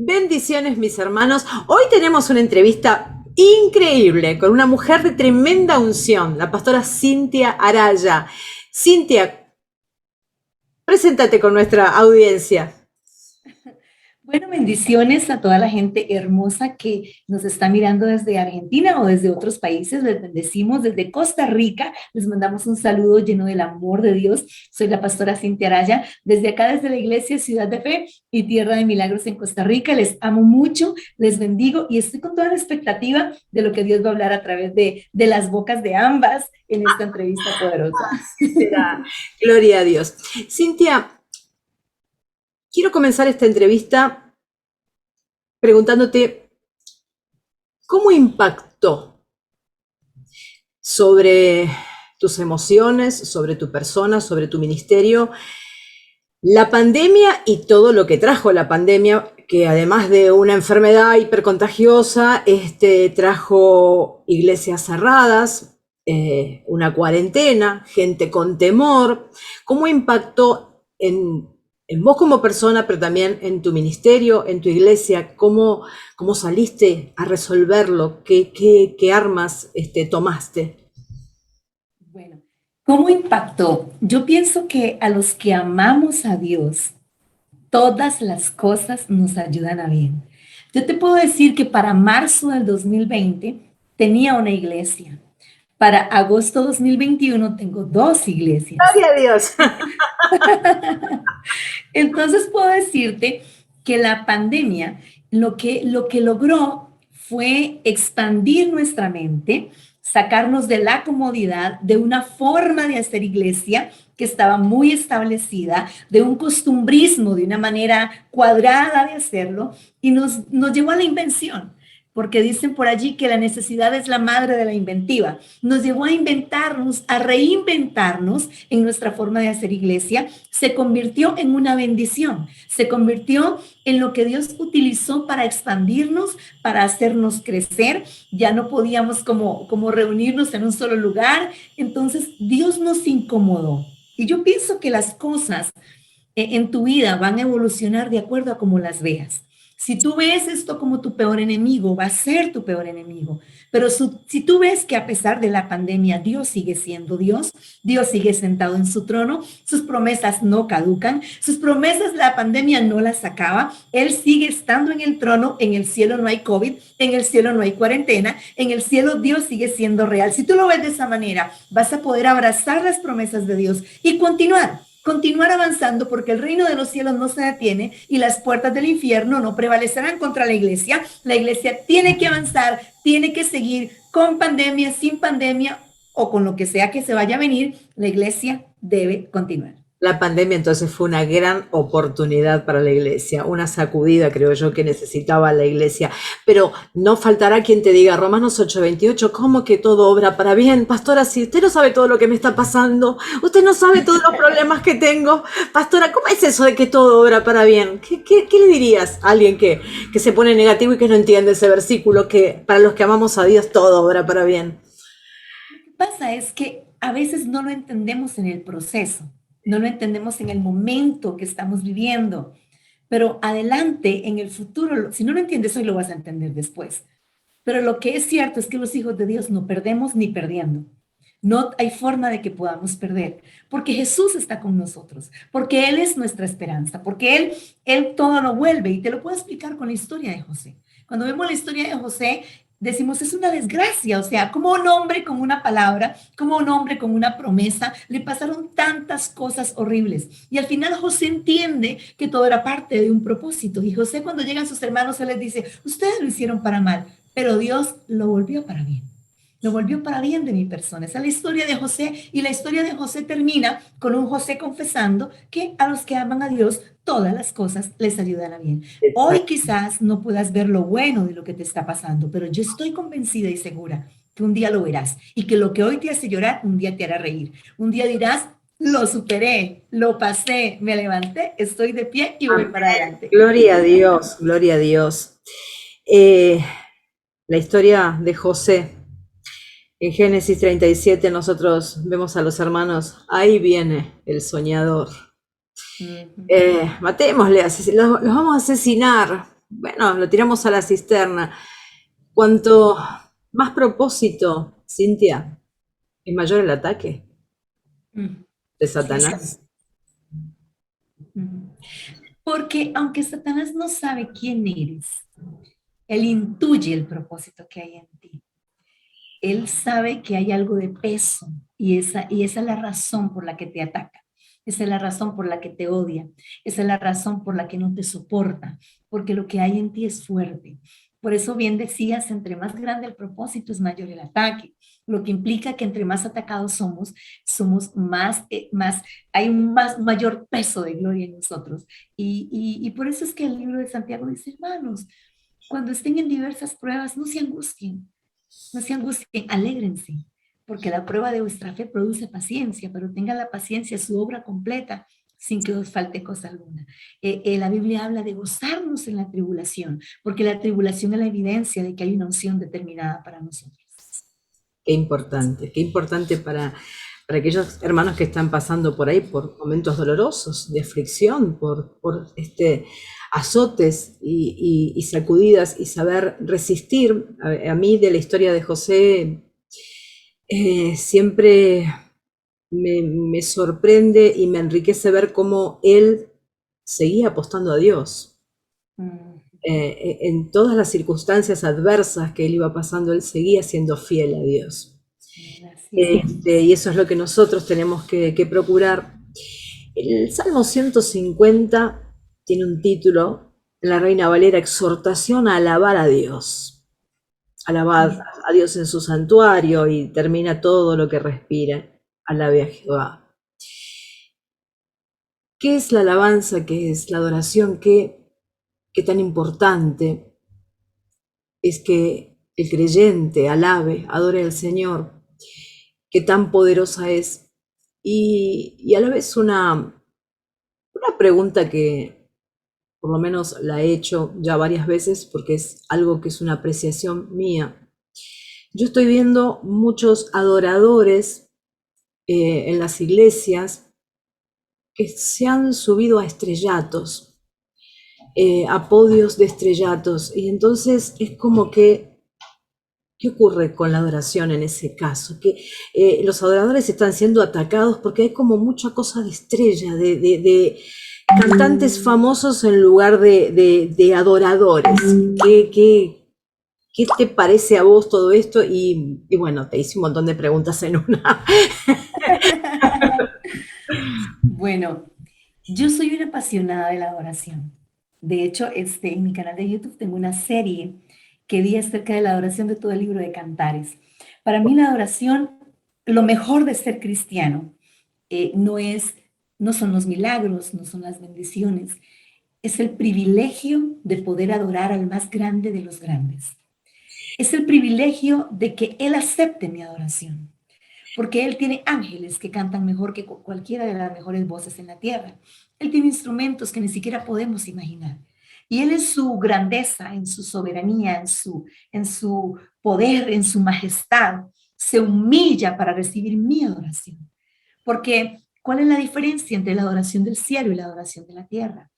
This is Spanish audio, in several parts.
Bendiciones, mis hermanos. Hoy tenemos una entrevista increíble con una mujer de tremenda unción, la pastora Cintia Araya. Cintia, preséntate con nuestra audiencia. Bueno, bendiciones a toda la gente hermosa que nos está mirando desde Argentina o desde otros países. Les bendecimos desde Costa Rica. Les mandamos un saludo lleno del amor de Dios. Soy la pastora Cintia Araya, desde acá, desde la iglesia Ciudad de Fe y Tierra de Milagros en Costa Rica. Les amo mucho, les bendigo y estoy con toda la expectativa de lo que Dios va a hablar a través de las bocas de ambas en esta entrevista poderosa. Será. Gloria a Dios. Cintia, quiero comenzar esta entrevista preguntándote cómo impactó sobre tus emociones, sobre tu persona, sobre tu ministerio, la pandemia y todo lo que trajo la pandemia, que además de una enfermedad hipercontagiosa, trajo iglesias cerradas, una cuarentena, gente con temor. ¿Cómo impactó en vos como persona, pero también en tu ministerio, en tu iglesia? ¿Cómo saliste a resolverlo? ¿Qué armas tomaste? Bueno, ¿cómo impactó? Yo pienso que a los que amamos a Dios, todas las cosas nos ayudan a bien. Yo te puedo decir que para marzo del 2020 tenía una iglesia. Para agosto 2021 tengo dos iglesias. Gloria a Dios. Entonces puedo decirte que la pandemia lo que logró fue expandir nuestra mente, sacarnos de la comodidad, de una forma de hacer iglesia que estaba muy establecida, de un costumbrismo, de una manera cuadrada de hacerlo, y nos llevó a la invención. Porque dicen por allí que la necesidad es la madre de la inventiva. Nos llevó a inventarnos, a reinventarnos en nuestra forma de hacer iglesia. Se convirtió en una bendición. Se convirtió en lo que Dios utilizó para expandirnos, para hacernos crecer. Ya no podíamos como reunirnos en un solo lugar. Entonces Dios nos incomodó. Y yo pienso que las cosas en tu vida van a evolucionar de acuerdo a cómo las veas. Si tú ves esto como tu peor enemigo, va a ser tu peor enemigo. Pero si tú ves que a pesar de la pandemia, Dios sigue siendo Dios, Dios sigue sentado en su trono, sus promesas no caducan, sus promesas la pandemia no las acaba, Él sigue estando en el trono, en el cielo no hay COVID, en el cielo no hay cuarentena, en el cielo Dios sigue siendo real. Si tú lo ves de esa manera, vas a poder abrazar las promesas de Dios y continuar avanzando porque el reino de los cielos no se detiene y las puertas del infierno no prevalecerán contra la iglesia. La iglesia tiene que avanzar, tiene que seguir con pandemia, sin pandemia o con lo que sea que se vaya a venir. La iglesia debe continuar. La pandemia entonces fue una gran oportunidad para la iglesia, una sacudida creo yo que necesitaba la iglesia, pero no faltará quien te diga, Romanos 8:28, ¿cómo que todo obra para bien? Pastora, si usted no sabe todo lo que me está pasando, usted no sabe todos los problemas que tengo, pastora, ¿cómo es eso de que todo obra para bien? ¿Qué le dirías a alguien que se pone negativo y que no entiende ese versículo, que para los que amamos a Dios todo obra para bien? Lo que pasa es que a veces no lo entendemos en el proceso, no lo entendemos en el momento que estamos viviendo, pero adelante, en el futuro, si no lo entiendes hoy, lo vas a entender después. Pero lo que es cierto es que los hijos de Dios no perdemos ni perdiendo. No hay forma de que podamos perder, porque Jesús está con nosotros, porque Él es nuestra esperanza, porque Él todo lo vuelve. Y te lo puedo explicar con la historia de José. Cuando vemos la historia de José, decimos, es una desgracia, o sea, como un hombre con una palabra, como un hombre con una promesa, le pasaron tantas cosas horribles. Y al final José entiende que todo era parte de un propósito. Y José, cuando llegan sus hermanos, se les dice, ustedes lo hicieron para mal, pero Dios lo volvió para bien. Lo volvió para bien de mi persona. Esa es la historia de José y la historia de José termina con un José confesando que a los que aman a Dios todas las cosas les ayudan a bien. Hoy quizás no puedas ver lo bueno de lo que te está pasando, pero yo estoy convencida y segura que un día lo verás y que lo que hoy te hace llorar, un día te hará reír. Un día dirás, lo superé, lo pasé, me levanté, estoy de pie y voy Amén. para adelante. Gloria a Dios, gloria a Dios. Eh, la historia de José. En Génesis 37 nosotros vemos a los hermanos, ahí viene el soñador. Uh -huh. Matémosle, los vamos a asesinar. bueno, lo tiramos a la cisterna. Cuanto más propósito, Cintia, es mayor el ataque Mm, de ciertamente. Satanás. Ujú. Porque aunque Satanás no sabe quién eres, él intuye el propósito que hay en ti. Él sabe que hay algo de peso y esa es la razón por la que te ataca. Esa es la razón por la que te odia. Esa es la razón por la que no te soporta, porque lo que hay en ti es fuerte. Por eso bien decías, entre más grande el propósito es mayor el ataque, lo que implica que entre más atacados somos hay un mayor peso de gloria en nosotros. Y por eso es que el libro de Santiago dice, hermanos, cuando estén en diversas pruebas, no se angustien, alégrense, porque la prueba de vuestra fe produce paciencia, pero tenga la paciencia su obra completa sin que os falte cosa alguna. La Biblia habla de gozarnos en la tribulación, porque la tribulación es la evidencia de que hay una unción determinada para nosotros. Qué importante para aquellos hermanos que están pasando por ahí por momentos dolorosos, de aflicción, por azotes y sacudidas y saber resistir. A mí de la historia de José siempre me sorprende y me enriquece ver cómo él seguía apostando a Dios. Mm, En todas las circunstancias adversas que él iba pasando, él seguía siendo fiel a Dios. así es. Y eso es lo que nosotros tenemos que procurar. El Salmo 150 tiene un título, en la Reina Valera, exhortación a alabar a Dios. Alabad a Dios en su santuario y termina todo lo que respira. Alabe a Jehová. ¿Qué es la alabanza? ¿Qué es la adoración? ¿Qué tan importante es que el creyente alabe, adore al Señor? ¿Qué tan poderosa es? Y a la vez una pregunta que por lo menos la he hecho ya varias veces porque es algo que es una apreciación mía. Yo estoy viendo muchos adoradores en las iglesias que se han subido a estrellatos, a podios de estrellatos, y entonces es como que, ¿qué ocurre con la adoración en ese caso? Que los adoradores están siendo atacados porque hay como mucha cosa de estrella, de cantantes famosos en lugar de adoradores. ¿Qué te parece a vos todo esto? Y bueno, te hice un montón de preguntas en una. Bueno, yo soy una apasionada de la adoración. De hecho, en mi canal de YouTube tengo una serie que di acerca de la adoración de todo el libro de Cantares. Para mí la adoración, lo mejor de ser cristiano, no son los milagros, no son las bendiciones, es el privilegio de poder adorar al más grande de los grandes. Es el privilegio de que Él acepte mi adoración, porque Él tiene ángeles que cantan mejor que cualquiera de las mejores voces en la tierra. Él tiene instrumentos que ni siquiera podemos imaginar. Y Él en su grandeza, en su soberanía, en su poder, en su majestad, se humilla para recibir mi adoración. Porque, ¿cuál es la diferencia entre la adoración del cielo y la adoración de la tierra?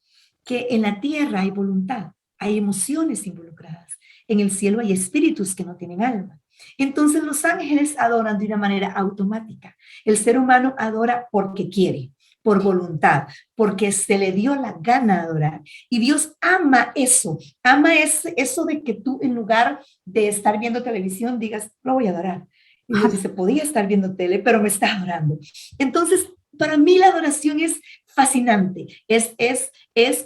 Que en la tierra hay voluntad, hay emociones involucradas. En el cielo hay espíritus que no tienen alma. Entonces los ángeles adoran de una manera automática. El ser humano adora porque quiere, por voluntad, porque se le dio la gana de adorar. Y Dios ama eso de que tú en lugar de estar viendo televisión digas, lo voy a adorar. Y Dios dice, podía estar viendo tele, pero me está adorando. Entonces, para mí la adoración es fascinante, es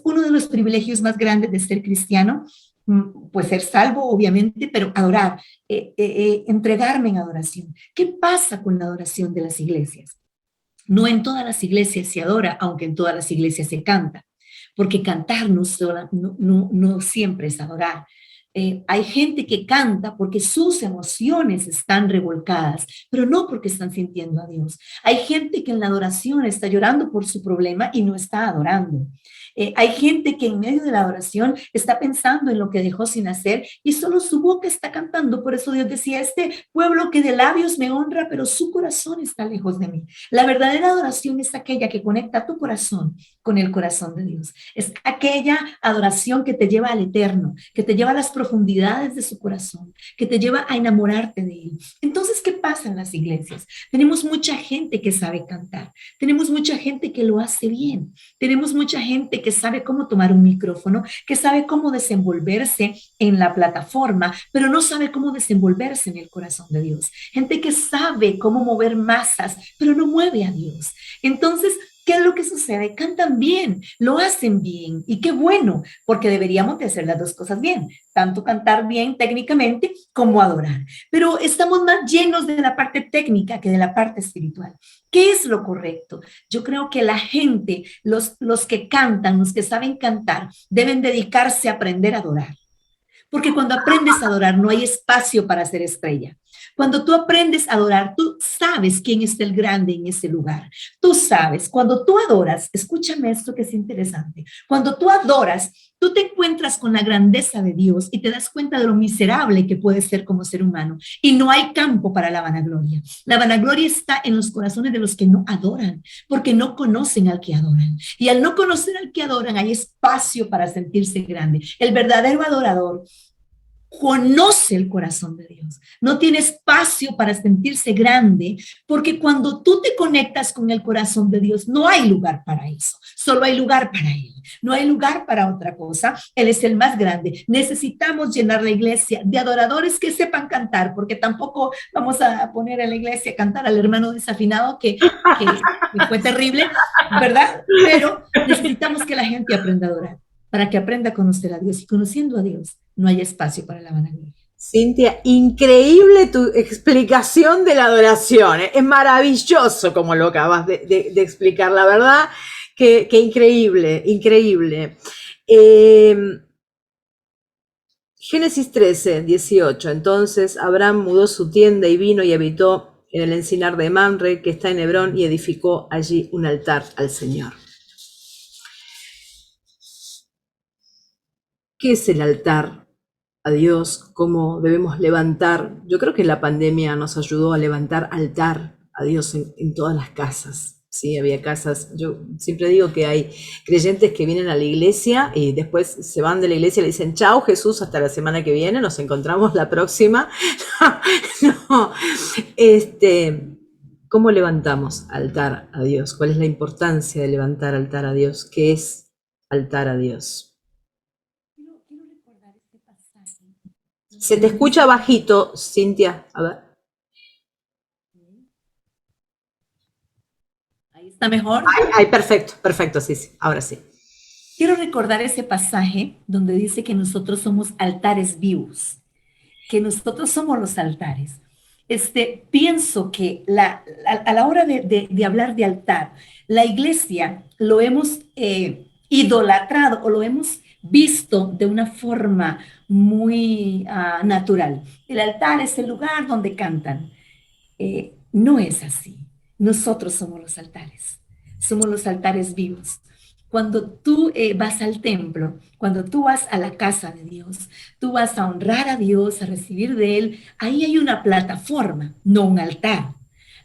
uno de los privilegios más grandes de ser cristiano, pues ser salvo, obviamente, pero adorar, entregarme en adoración. ¿Qué pasa con la adoración de las iglesias? No en todas las iglesias se adora, aunque en todas las iglesias se canta, porque cantar no siempre es adorar. Hay gente que canta porque sus emociones están revolcadas, pero no porque están sintiendo a Dios. Hay gente que en la adoración está llorando por su problema y no está adorando. Hay gente que en medio de la adoración está pensando en lo que dejó sin hacer y solo su boca está cantando. Por eso Dios decía, este pueblo que de labios me honra, pero su corazón está lejos de mí. La verdadera adoración es aquella que conecta tu corazón con el corazón de Dios. Es aquella adoración que te lleva al eterno, que te lleva a las profundidades de su corazón, que te lleva a enamorarte de él. Entonces, ¿qué pasa en las iglesias? Tenemos mucha gente que sabe cantar, tenemos mucha gente que lo hace bien, tenemos mucha gente que sabe cómo tomar un micrófono, que sabe cómo desenvolverse en la plataforma, pero no sabe cómo desenvolverse en el corazón de Dios. Gente que sabe cómo mover masas, pero no mueve a Dios. Entonces, ¿qué es lo que sucede? Cantan bien, lo hacen bien y qué bueno, porque deberíamos de hacer las dos cosas bien, tanto cantar bien técnicamente como adorar. Pero estamos más llenos de la parte técnica que de la parte espiritual. ¿Qué es lo correcto? Yo creo que la gente, los que cantan, los que saben cantar, deben dedicarse a aprender a adorar. Porque cuando aprendes a adorar no hay espacio para ser estrella. Cuando tú aprendes a adorar, tú sabes quién es el grande en ese lugar. Tú sabes, cuando tú adoras, escúchame esto que es interesante, cuando tú adoras, tú te encuentras con la grandeza de Dios y te das cuenta de lo miserable que puedes ser como ser humano. Y no hay campo para la vanagloria. La vanagloria está en los corazones de los que no adoran, porque no conocen al que adoran. Y al no conocer al que adoran, hay espacio para sentirse grande. El verdadero adorador conoce el corazón de Dios, no tiene espacio para sentirse grande, porque cuando tú te conectas con el corazón de Dios, no hay lugar para eso, solo hay lugar para Él, no hay lugar para otra cosa. Él es el más grande. Necesitamos llenar la iglesia de adoradores que sepan cantar, porque tampoco vamos a poner en la iglesia a cantar al hermano desafinado que fue terrible, ¿verdad? Pero necesitamos que la gente aprenda a adorar, para que aprenda a conocer a Dios, y conociendo a Dios no hay espacio para la vanagloria. Cintia, increíble tu explicación de la adoración. Es maravilloso como lo acabas de explicar, la verdad que increíble, increíble. Génesis 13, 18. Entonces Abraham mudó su tienda y vino y habitó en el encinar de Mamre, que está en Hebrón, y edificó allí un altar al Señor. ¿Qué es el altar a Dios? ¿Cómo debemos levantar? Yo creo que la pandemia nos ayudó a levantar altar a Dios en todas las casas. Sí, había casas. Yo siempre digo que hay creyentes que vienen a la iglesia y después se van de la iglesia y le dicen, chao Jesús, hasta la semana que viene, nos encontramos la próxima. No, ¿cómo levantamos altar a Dios? ¿Cuál es la importancia de levantar altar a Dios? ¿Qué es altar a Dios? Quiero recordar este pasaje. Se te escucha bajito, Cintia. A ver. Ahí está mejor. Ay, perfecto, perfecto, sí, sí, ahora sí. Quiero recordar ese pasaje donde dice que nosotros somos altares vivos, que nosotros somos los altares. Pienso que a la hora de hablar de altar, la iglesia lo hemos idolatrado o lo hemos visto de una forma muy natural. El altar es el lugar donde cantan. No es así. Nosotros somos los altares vivos. Cuando tú vas al templo, cuando tú vas a la casa de Dios, tú vas a honrar a Dios, a recibir de Él, ahí hay una plataforma, no un altar.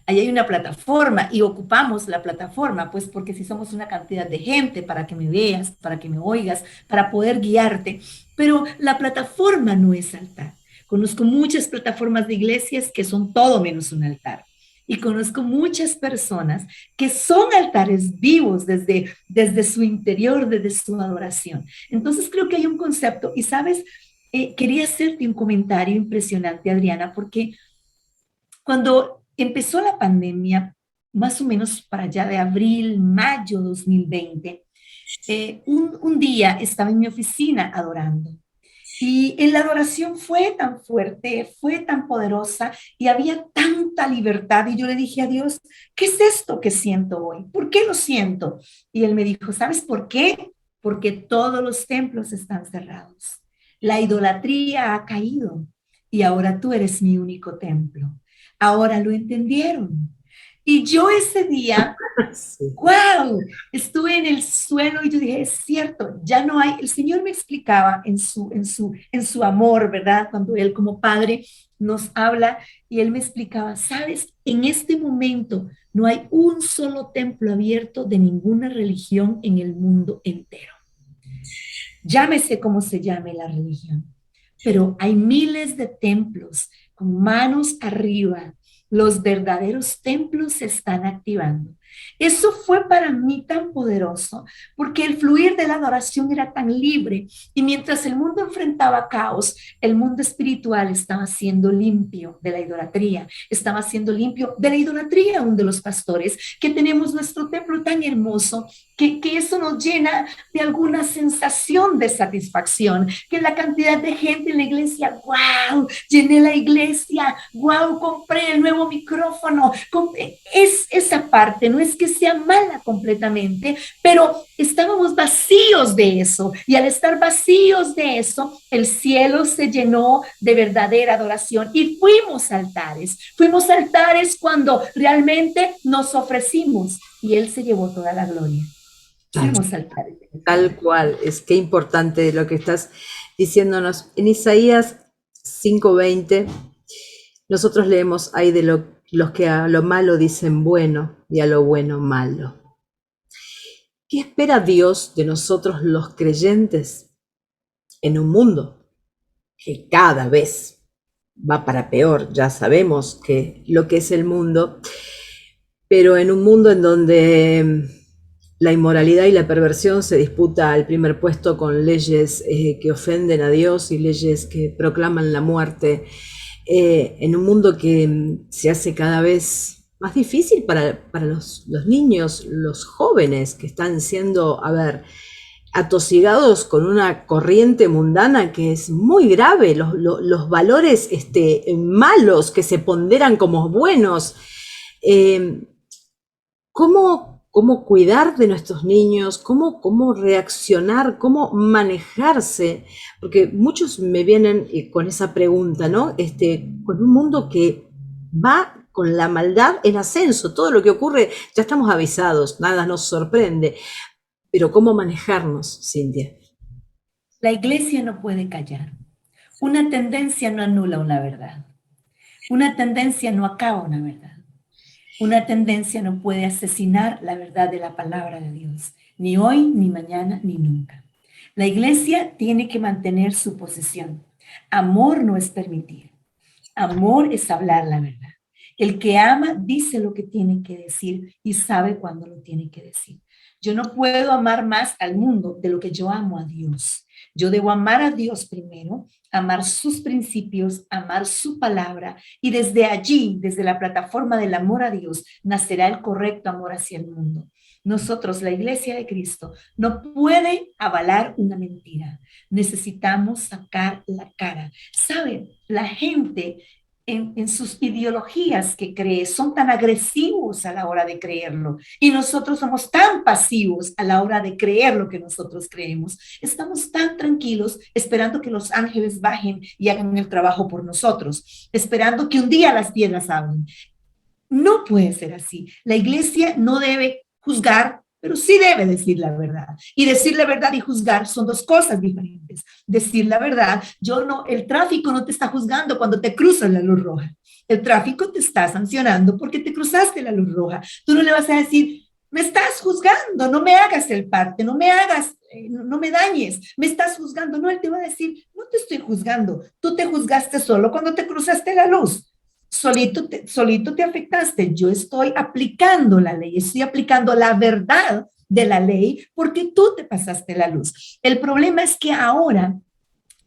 Ahí hay una plataforma y ocupamos la plataforma, pues porque si somos una cantidad de gente para que me veas, para que me oigas, para poder guiarte, pero la plataforma no es altar. Conozco muchas plataformas de iglesias que son todo menos un altar. Y conozco muchas personas que son altares vivos desde su interior, desde su adoración. Entonces creo que hay un concepto. Y sabes, quería hacerte un comentario impresionante, Adriana, porque cuando empezó la pandemia, más o menos para allá de abril, mayo 2020, un día estaba en mi oficina adorando. Y en la adoración fue tan fuerte, fue tan poderosa y había tanta libertad. Y yo le dije a Dios, ¿qué es esto que siento hoy? ¿Por qué lo siento? Y él me dijo, ¿sabes por qué? Porque todos los templos están cerrados. La idolatría ha caído y ahora tú eres mi único templo. Ahora lo entendieron. Y yo ese día, Sí. wow, estuve en el suelo y yo dije, es cierto, ya no hay, el Señor me explicaba en su amor, ¿verdad? Cuando Él como Padre nos habla y Él me explicaba, sabes, en este momento no hay un solo templo abierto de ninguna religión en el mundo entero. Llámese como se llame la religión, pero hay miles de templos con manos arriba. Los verdaderos templos se están activando. Eso fue para mí tan poderoso, porque el fluir de la adoración era tan libre y mientras el mundo enfrentaba caos, el mundo espiritual estaba siendo limpio de la idolatría, estaba siendo limpio de la idolatría aún de los pastores, que tenemos nuestro templo tan hermoso, que eso nos llena de alguna sensación de satisfacción, que la cantidad de gente en la iglesia, wow, llené la iglesia, wow, compré el nuevo micrófono, es esa parte, no es que sea mala completamente, pero estábamos vacíos de eso, y al estar vacíos de eso, el cielo se llenó de verdadera adoración, y fuimos altares cuando realmente nos ofrecimos, y Él se llevó toda la gloria. Tal, Fuimos altares. tal cual, es que importante lo que estás diciéndonos. En Isaías 5:20, nosotros leemos, hay de los que a lo malo dicen bueno y a lo bueno malo. ¿Qué espera Dios de nosotros los creyentes en un mundo que cada vez va para peor? Ya sabemos que lo que es el mundo, pero en un mundo en donde la inmoralidad y la perversión se disputa al primer puesto con leyes que ofenden a Dios y leyes que proclaman la muerte, en un mundo que se hace cada vez más difícil para los niños, los jóvenes que están siendo, a ver, atosigados con una corriente mundana que es muy grave, los valores malos que se ponderan como buenos. Eh, ¿Cómo cuidar de nuestros niños? ¿Cómo reaccionar? ¿Cómo manejarse? Porque muchos me vienen con esa pregunta, ¿no? Con un mundo que va con la maldad en ascenso. Todo lo que ocurre, ya estamos avisados, nada nos sorprende. Pero ¿cómo manejarnos, Cintia? La iglesia no puede callar. Una tendencia no anula una verdad. Una tendencia no acaba una verdad. Una tendencia no puede asesinar la verdad de la palabra de Dios, ni hoy, ni mañana, ni nunca. La iglesia tiene que mantener su posición. Amor no es permitir. Amor es hablar la verdad. El que ama dice lo que tiene que decir y sabe cuándo lo tiene que decir. Yo no puedo amar más al mundo de lo que yo amo a Dios. Yo debo amar a Dios primero, amar sus principios, amar su palabra, y desde allí, desde la plataforma del amor a Dios, nacerá el correcto amor hacia el mundo. Nosotros, la Iglesia de Cristo, no puede avalar una mentira. Necesitamos sacar la cara. ¿Saben? La gente en sus ideologías que cree son tan agresivos a la hora de creerlo, y nosotros somos tan pasivos a la hora de creer lo que nosotros creemos. Estamos tan tranquilos esperando que los ángeles bajen y hagan el trabajo por nosotros, esperando que un día las piedras hablen. No puede ser así. La iglesia no debe juzgar, pero sí debe decir la verdad. Y decir la verdad y juzgar son dos cosas diferentes. Decir la verdad, el tráfico no te está juzgando cuando te cruzas la luz roja. El tráfico te está sancionando porque te cruzaste la luz roja. Tú no le vas a decir, me estás juzgando, no me hagas el parte, no me dañes, me estás juzgando. No, él te va a decir, no te estoy juzgando, tú te juzgaste solo cuando te cruzaste la luz. Solito te afectaste. Yo estoy aplicando la ley, estoy aplicando la verdad de la ley porque tú te pasaste la luz. El problema es que ahora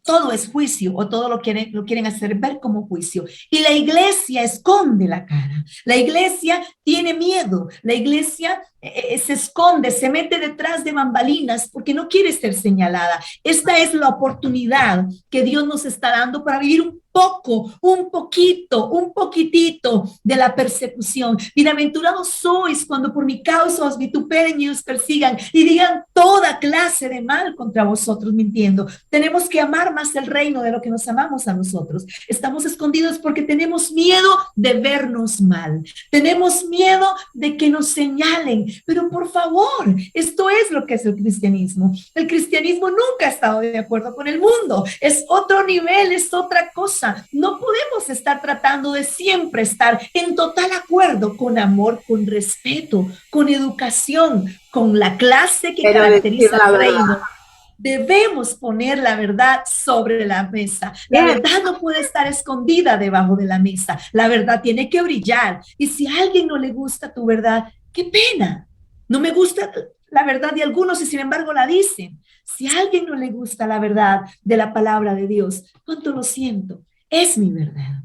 todo es juicio, o todo lo quieren hacer ver como juicio. Y la iglesia esconde la cara. La iglesia tiene miedo. La iglesia se esconde, se mete detrás de bambalinas porque no quiere ser señalada. Esta es la oportunidad que Dios nos está dando para vivir un poco, un poquito, un poquitito de la persecución. Bienaventurados sois cuando por mi causa os vituperen y os persigan y digan toda clase de mal contra vosotros mintiendo. Tenemos que amar más el reino de lo que nos amamos a nosotros. Estamos escondidos porque tenemos miedo de vernos mal. Tenemos miedo de que nos señalen, pero por favor, esto es lo que es el cristianismo. El cristianismo nunca ha estado de acuerdo con el mundo. Es otro nivel, es otra cosa. No podemos estar tratando de siempre estar en total acuerdo con amor, con respeto, con educación, con la clase que caracteriza al reino. Debemos poner la verdad sobre la mesa. La verdad no puede estar escondida debajo de la mesa. La verdad tiene que brillar. Y si a alguien no le gusta tu verdad, qué pena. No me gusta la verdad de algunos y sin embargo la dicen. Si a alguien no le gusta la verdad de la palabra de Dios, cuánto lo siento. Es mi verdad.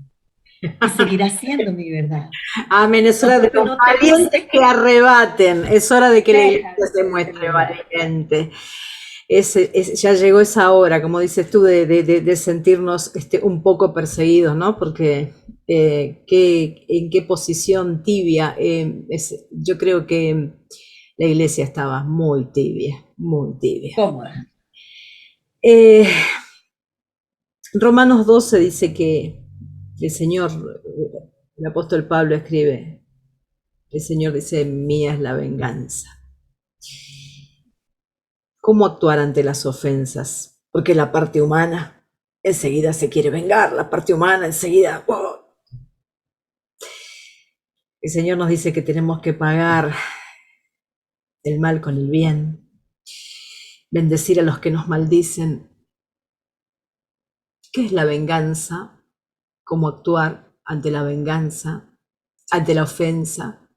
Y seguirá siendo mi verdad. Amén, es hora de los valientes que arrebaten, es hora de que la iglesia se muestre valiente. Ya llegó esa hora, como dices tú, de sentirnos un poco perseguidos, ¿no? Porque en qué posición tibia. Yo creo que la iglesia estaba muy tibia, muy tibia. Cómoda. Romanos 12 dice que el Señor, el apóstol Pablo escribe, el Señor dice, mía es la venganza. ¿Cómo actuar ante las ofensas? Porque la parte humana enseguida se quiere vengar, la parte humana enseguida... ¡oh! El Señor nos dice que tenemos que pagar el mal con el bien, bendecir a los que nos maldicen. ¿Qué es la venganza? ¿Cómo actuar ante la venganza, ante la ofensa?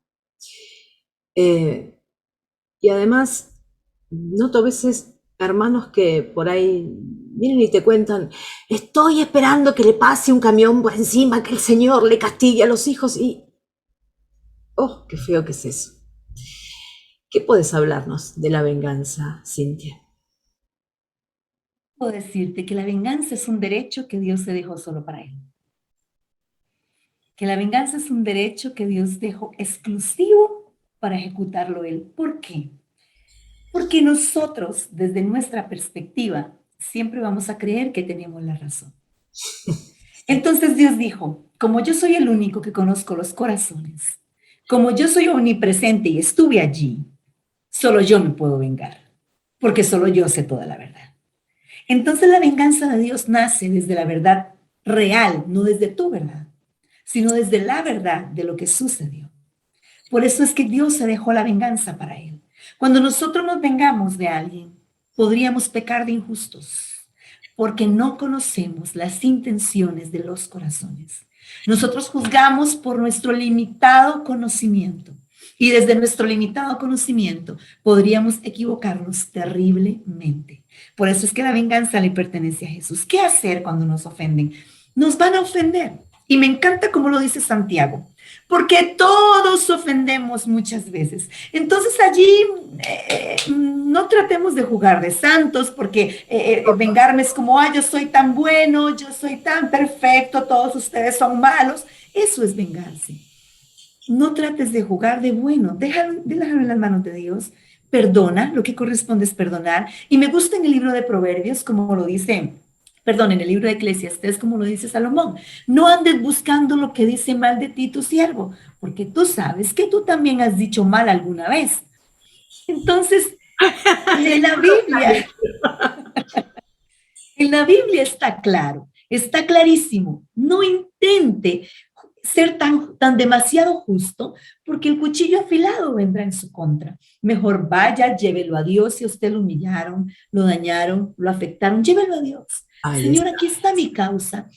Y además, noto a veces hermanos que por ahí vienen y te cuentan, estoy esperando que le pase un camión por encima, que el Señor le castigue a los hijos y... ¡oh, qué feo que es eso! ¿Qué puedes hablarnos de la venganza, Cintia? Puedo decirte que la venganza es un derecho que Dios se dejó solo para Él. Que la venganza es un derecho que Dios dejó exclusivo para ejecutarlo Él. ¿Por qué? Porque nosotros, desde nuestra perspectiva, siempre vamos a creer que tenemos la razón. Entonces Dios dijo, como yo soy el único que conozco los corazones, como yo soy omnipresente y estuve allí, solo yo me puedo vengar, porque solo yo sé toda la verdad. Entonces la venganza de Dios nace desde la verdad real, no desde tu verdad, sino desde la verdad de lo que sucedió. Por eso es que Dios se dejó la venganza para Él. Cuando nosotros nos vengamos de alguien, podríamos pecar de injustos, porque no conocemos las intenciones de los corazones. Nosotros juzgamos por nuestro limitado conocimiento. Y desde nuestro limitado conocimiento podríamos equivocarnos terriblemente. Por eso es que la venganza le pertenece a Jesús. ¿Qué hacer cuando nos ofenden? Nos van a ofender. Y me encanta como lo dice Santiago, porque todos ofendemos muchas veces. Entonces allí no tratemos de jugar de santos, porque vengarme es como, yo soy tan bueno, yo soy tan perfecto, todos ustedes son malos. Eso es vengarse. No trates de jugar de bueno, déjalo en las manos de Dios, perdona, lo que corresponde es perdonar. Y me gusta en el libro de Proverbios, como lo dice, perdón, en el libro de Eclesiastés, como lo dice Salomón, no andes buscando lo que dice mal de ti tu siervo, porque tú sabes que tú también has dicho mal alguna vez. Entonces, en la Biblia está claro, está clarísimo, no intente ser tan demasiado justo, porque el cuchillo afilado vendrá en su contra. Mejor vaya, llévelo a Dios. Si a usted lo humillaron, lo dañaron, lo afectaron, llévelo a Dios. Señor, aquí está mi causa.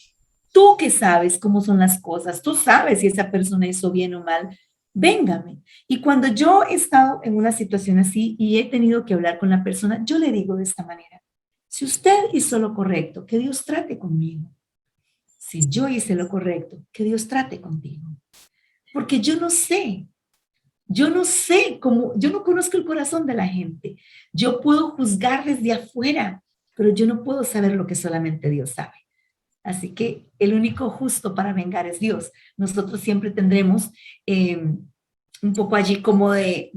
Tú que sabes cómo son las cosas, tú sabes si esa persona hizo bien o mal, véngame. Y cuando yo he estado en una situación así y he tenido que hablar con la persona, yo le digo de esta manera, si usted hizo lo correcto, que Dios trate conmigo. Si yo hice lo correcto, que Dios trate contigo. Porque yo no sé Yo no sé cómo, yo no conozco el corazón de la gente. Yo puedo juzgar desde afuera, pero yo no puedo saber lo que solamente Dios sabe. Así que el único justo para vengar es Dios. Nosotros siempre tendremos un poco allí como de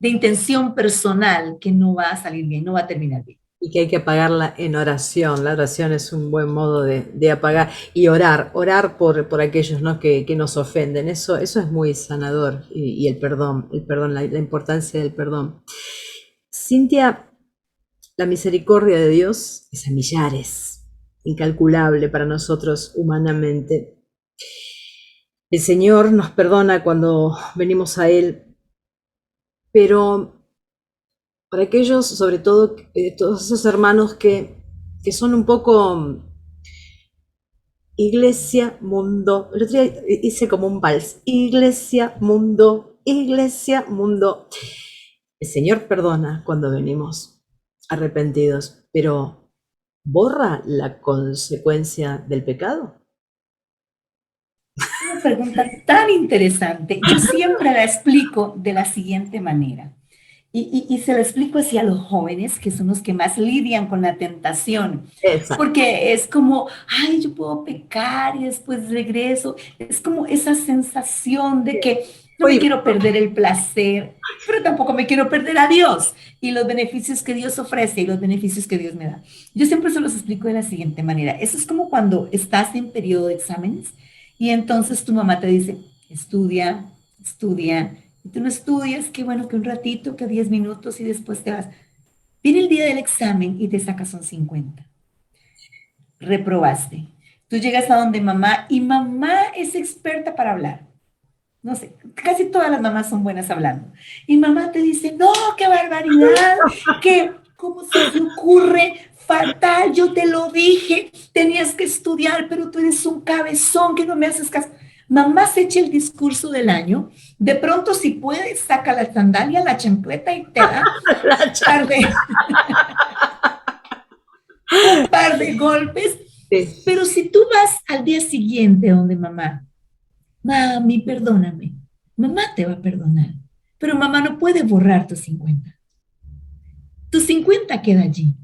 intención personal que no va a salir bien, no va a terminar bien. Y que hay que apagarla en oración. La oración es un buen modo de apagar. Y orar por aquellos, ¿no? que nos ofenden. Eso es muy sanador. Y el perdón, la importancia del perdón. Cintia, la misericordia de Dios es a millares, incalculable para nosotros humanamente. El Señor nos perdona cuando venimos a Él, pero para aquellos, sobre todo, todos esos hermanos que son un poco iglesia, mundo. El otro día hice como un vals. Iglesia, mundo, iglesia, mundo. El Señor perdona cuando venimos arrepentidos, pero ¿borra la consecuencia del pecado? Una pregunta tan interesante. Yo siempre la explico de la siguiente manera. Y se lo explico así a los jóvenes, que son los que más lidian con la tentación, Exacto. porque es como, ay, yo puedo pecar y después regreso. Es como esa sensación de que no me Oye, quiero perder el placer, pero tampoco me quiero perder a Dios y los beneficios que Dios ofrece y los beneficios que Dios me da. Yo siempre se los explico de la siguiente manera. Eso es como cuando estás en periodo de exámenes y entonces tu mamá te dice, estudia, estudia, y tú no estudias, qué bueno que un ratito, que 10 minutos y después te vas. Viene el día del examen y te sacas un 50. Reprobaste. Tú llegas a donde mamá y mamá es experta para hablar. No sé, casi todas las mamás son buenas hablando. Y mamá te dice, no, qué barbaridad, que, ¿cómo se te ocurre? Fatal, yo te lo dije, tenías que estudiar, pero tú eres un cabezón que no me haces caso. Mamá se echa el discurso del año, de pronto si puedes, saca la sandalia, la chancleta y te da la un par de golpes. chiste. Pero si tú vas al día siguiente donde mamá, mami, perdóname, mamá te va a perdonar, pero mamá no puede borrar tus 50. Tu 50 queda allí.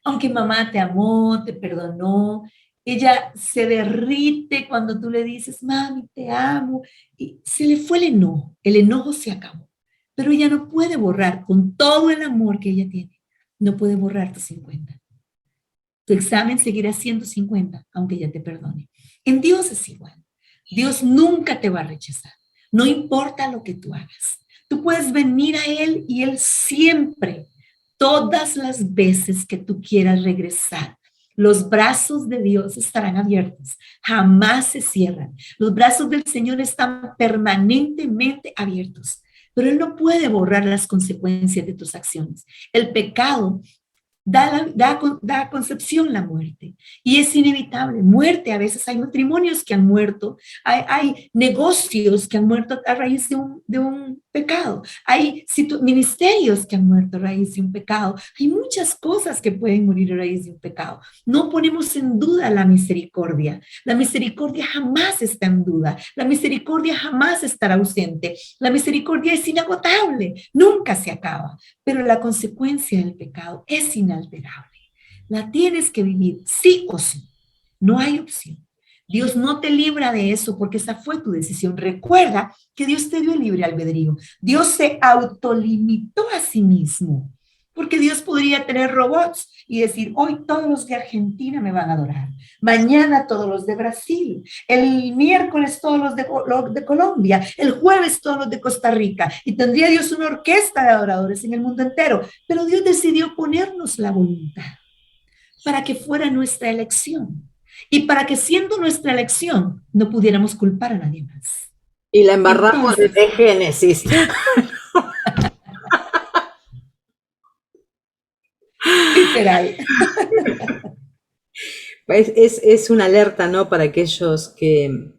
Aunque mamá te amó, te perdonó, ella se derrite cuando tú le dices, mami, te amo, y se le fue el enojo se acabó, pero ella no puede borrar con todo el amor que ella tiene, no puede borrar tus 50. Tu examen seguirá siendo 50, aunque ella te perdone. En Dios es igual. Dios nunca te va a rechazar. No importa lo que tú hagas. Tú puedes venir a Él y Él siempre, todas las veces que tú quieras regresar, los brazos de Dios estarán abiertos, jamás se cierran. Los brazos del Señor están permanentemente abiertos, pero Él no puede borrar las consecuencias de tus acciones. El pecado da concepción la muerte. Y es inevitable. Muerte, a veces hay matrimonios que han muerto, hay negocios que han muerto a raíz de un pecado, hay ministerios que han muerto a raíz de un pecado, hay muchas cosas que pueden morir a raíz de un pecado. No ponemos en duda la misericordia jamás está en duda, la misericordia jamás estará ausente, la misericordia es inagotable, nunca se acaba, pero la consecuencia del pecado es inalterable. La tienes que vivir sí o sí. No hay opción. Dios no te libra de eso porque esa fue tu decisión. Recuerda que Dios te dio el libre albedrío. Dios se autolimitó a sí mismo. Porque Dios podría tener robots y decir, hoy todos los de Argentina me van a adorar, mañana todos los de Brasil, el miércoles todos los de Colombia, el jueves todos los de Costa Rica, y tendría Dios una orquesta de adoradores en el mundo entero. Pero Dios decidió ponernos la voluntad para que fuera nuestra elección y para que siendo nuestra elección no pudiéramos culpar a nadie más. Y la embarramos Entonces, desde Génesis. literal. Es una alerta, ¿no? Para aquellos que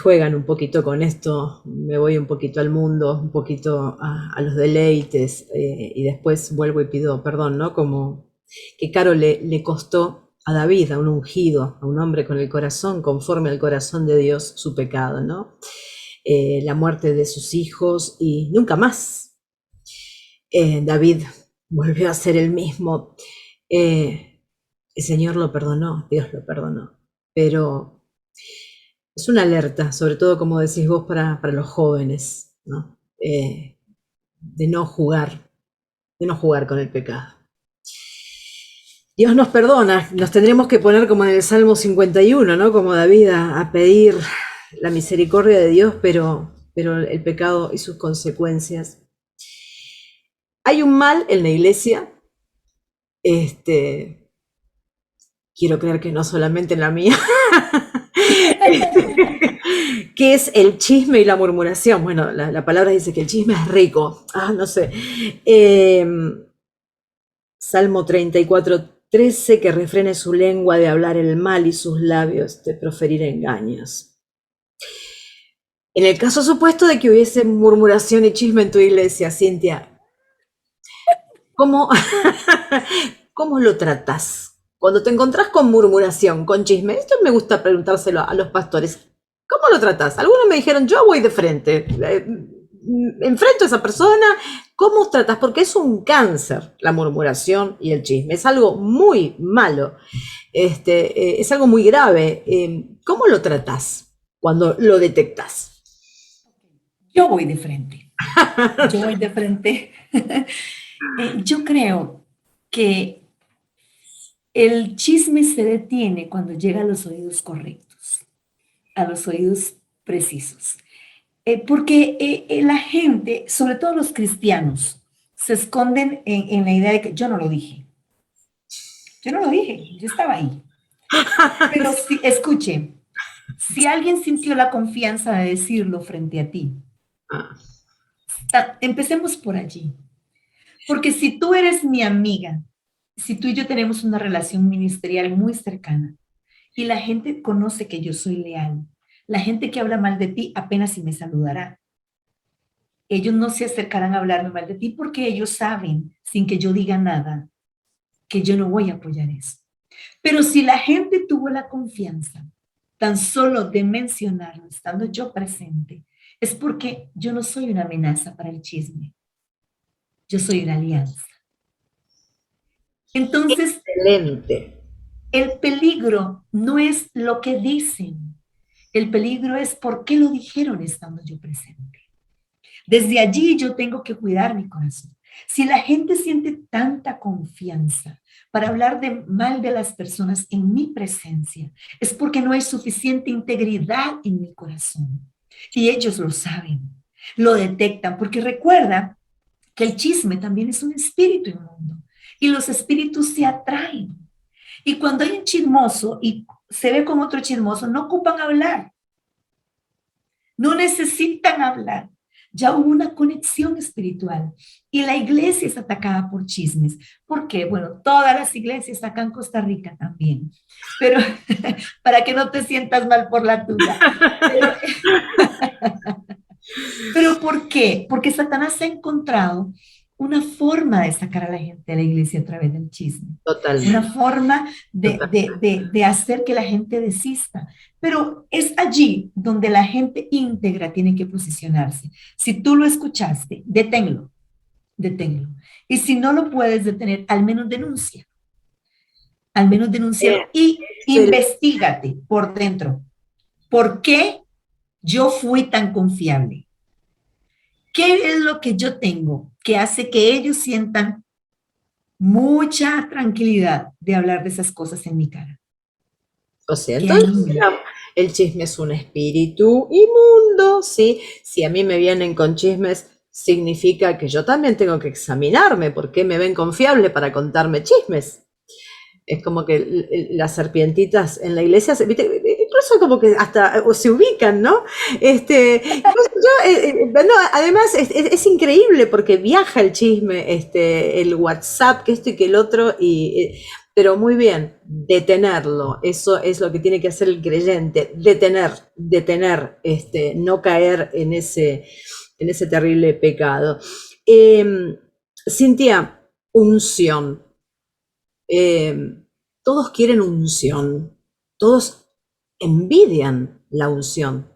juegan un poquito con esto, me voy un poquito al mundo, un poquito a los deleites, y después vuelvo y pido perdón, ¿no? Como que caro le costó a David, a un ungido, a un hombre con el corazón conforme al corazón de Dios, su pecado, ¿no? la muerte de sus hijos y nunca más David volvió a ser el mismo. El Señor lo perdonó, Dios lo perdonó, pero es una alerta, sobre todo como decís vos, para los jóvenes, ¿no? De no jugar con el pecado. Dios nos perdona, nos tendremos que poner como en el Salmo 51, ¿no? Como David a pedir la misericordia de Dios, pero el pecado y sus consecuencias. Hay un mal en la iglesia, quiero creer que no solamente en la mía, que es el chisme y la murmuración. Bueno, la palabra dice que el chisme es rico. No sé. Salmo 34:13, que refrene su lengua de hablar el mal y sus labios de proferir engaños. En el caso supuesto de que hubiese murmuración y chisme en tu iglesia, Cintia, ¿cómo, cómo lo tratas? Cuando te encontrás con murmuración, con chisme, esto me gusta preguntárselo a los pastores. ¿Cómo lo tratas? Algunos me dijeron, yo voy de frente, enfrento a esa persona. ¿Cómo tratas? Porque es un cáncer la murmuración y el chisme, es algo muy malo, es algo muy grave. ¿Cómo lo tratas cuando lo detectas? Yo voy de frente. Yo voy de frente. Yo creo que el chisme se detiene cuando llega a los oídos correctos, a los oídos precisos. Porque la gente, sobre todo los cristianos, se esconden en la idea de que yo no lo dije. Yo no lo dije, yo estaba ahí. Pero si, escuche, si alguien sintió la confianza de decirlo frente a ti, empecemos por allí. Porque si tú eres mi amiga, si tú y yo tenemos una relación ministerial muy cercana y la gente conoce que yo soy leal, la gente que habla mal de ti apenas si me saludará. Ellos no se acercarán a hablarme mal de ti porque ellos saben, sin que yo diga nada, que yo no voy a apoyar eso. Pero si la gente tuvo la confianza tan solo de mencionarlo, estando yo presente, es porque yo no soy una amenaza para el chisme. Yo soy una alianza. Entonces, Excelente. el peligro no es lo que dicen. El peligro es por qué lo dijeron estando yo presente. Desde allí yo tengo que cuidar mi corazón. Si la gente siente tanta confianza para hablar de mal de las personas en mi presencia, es porque no hay suficiente integridad en mi corazón. Y ellos lo saben, lo detectan, porque recuerda que el chisme también es un espíritu inmundo y los espíritus se atraen. Y cuando hay un chismoso y se ve con otro chismoso, no ocupan hablar, no necesitan hablar. Ya hubo una conexión espiritual y la iglesia es atacada por chismes. ¿Por qué? Bueno, todas las iglesias acá en Costa Rica también, pero para que no te sientas mal por la tuya. Pero ¿por qué? Porque Satanás ha encontrado una forma de sacar a la gente de la iglesia a través del chisme. Totalmente. Una forma de hacer que la gente desista. Pero es allí donde la gente íntegra tiene que posicionarse. Si tú lo escuchaste, deténlo, deténlo. Y si no lo puedes detener, al menos denuncia. Al menos denúncialo y investigate por dentro. ¿Por qué yo fui tan confiable? ¿Qué es lo que yo tengo que hace que ellos sientan mucha tranquilidad de hablar de esas cosas en mi cara? O sea, ¿Qué hay entonces en mí? el chisme es un espíritu inmundo, ¿sí? Si a mí me vienen con chismes, significa que yo también tengo que examinarme. ¿Por qué me ven confiable para contarme chismes? Es como que las serpientitas en la iglesia, ¿viste? Incluso como que hasta se ubican, ¿no? No, además es increíble porque viaja el chisme, el WhatsApp, que esto y que el otro, pero muy bien, detenerlo, eso es lo que tiene que hacer el creyente, detener, no caer en ese terrible pecado. Cintia, unción. Todos quieren unción, todos envidian la unción.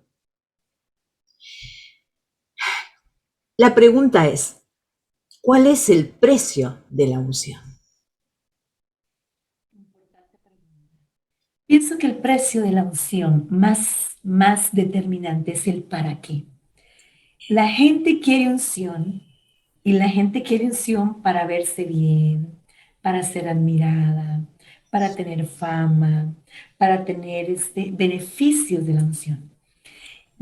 La pregunta es, ¿cuál es el precio de la unción? Pienso que el precio de la unción más determinante es el para qué. La gente quiere unción y la gente quiere unción para verse bien, para ser admirada, para tener fama, para tener beneficios de la unción.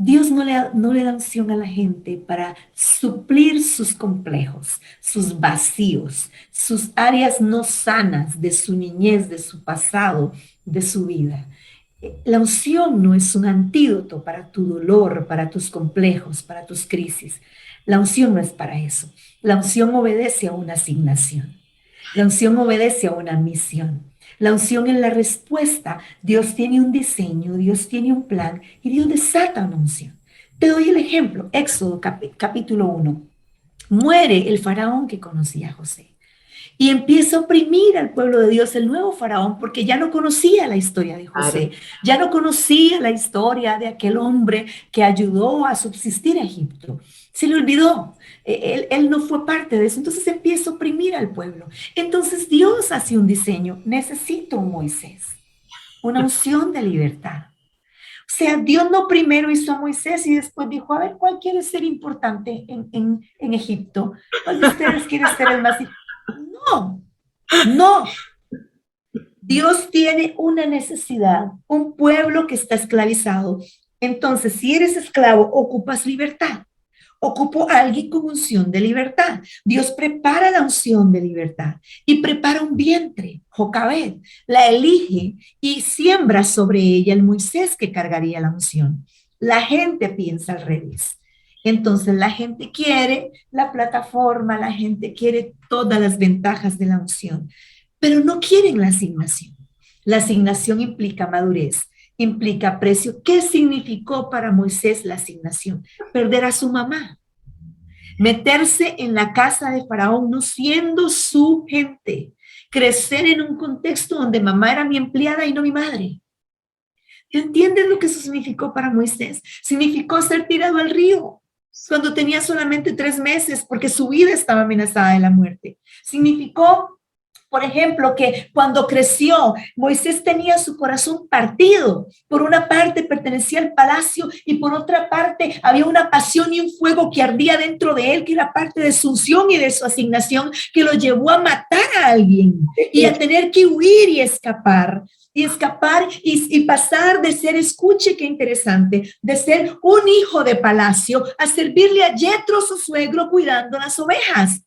Dios no le da unción a la gente para suplir sus complejos, sus vacíos, sus áreas no sanas de su niñez, de su pasado, de su vida. La unción no es un antídoto para tu dolor, para tus complejos, para tus crisis. La unción no es para eso. La unción obedece a una asignación. La unción obedece a una misión. La unción es la respuesta. Dios tiene un diseño, Dios tiene un plan y Dios desata una unción. Te doy el ejemplo. Éxodo capítulo 1. Muere el faraón que conocía a José. Y empieza a oprimir al pueblo de Dios el nuevo faraón porque ya no conocía la historia de José, ya no conocía la historia de aquel hombre que ayudó a subsistir a Egipto. Se le olvidó, él no fue parte de eso, entonces empieza a oprimir al pueblo. Entonces Dios hace un diseño, necesito un Moisés, una unción de libertad. O sea, Dios no primero hizo a Moisés y después dijo, a ver, ¿cuál quiere ser importante en Egipto? ¿Cuál de ustedes quiere ser el más importante? No, no. Dios tiene una necesidad, un pueblo que está esclavizado. Entonces, si eres esclavo, ocupas libertad. Ocupo a alguien con unción de libertad. Dios prepara la unción de libertad y prepara un vientre, Jocabed, la elige y siembra sobre ella el Moisés que cargaría la unción. La gente piensa al revés. Entonces la gente quiere la plataforma, la gente quiere todas las ventajas de la unción, pero no quieren la asignación. La asignación implica madurez, implica precio. ¿Qué significó para Moisés la asignación? Perder a su mamá, meterse en la casa de Faraón no siendo su gente, crecer en un contexto donde mamá era mi empleada y no mi madre. ¿Entiendes lo que eso significó para Moisés? Significó ser tirado al río cuando tenía solamente 3 meses porque su vida estaba amenazada de la muerte. Significó, por ejemplo, que cuando creció, Moisés tenía su corazón partido. Por una parte pertenecía al palacio y por otra parte había una pasión y un fuego que ardía dentro de él, que era parte de su unción y de su asignación, que lo llevó a matar a alguien y a tener que huir y escapar. Y pasar de ser, escuche qué interesante, de ser un hijo de palacio a servirle a Yetro, su suegro, cuidando las ovejas,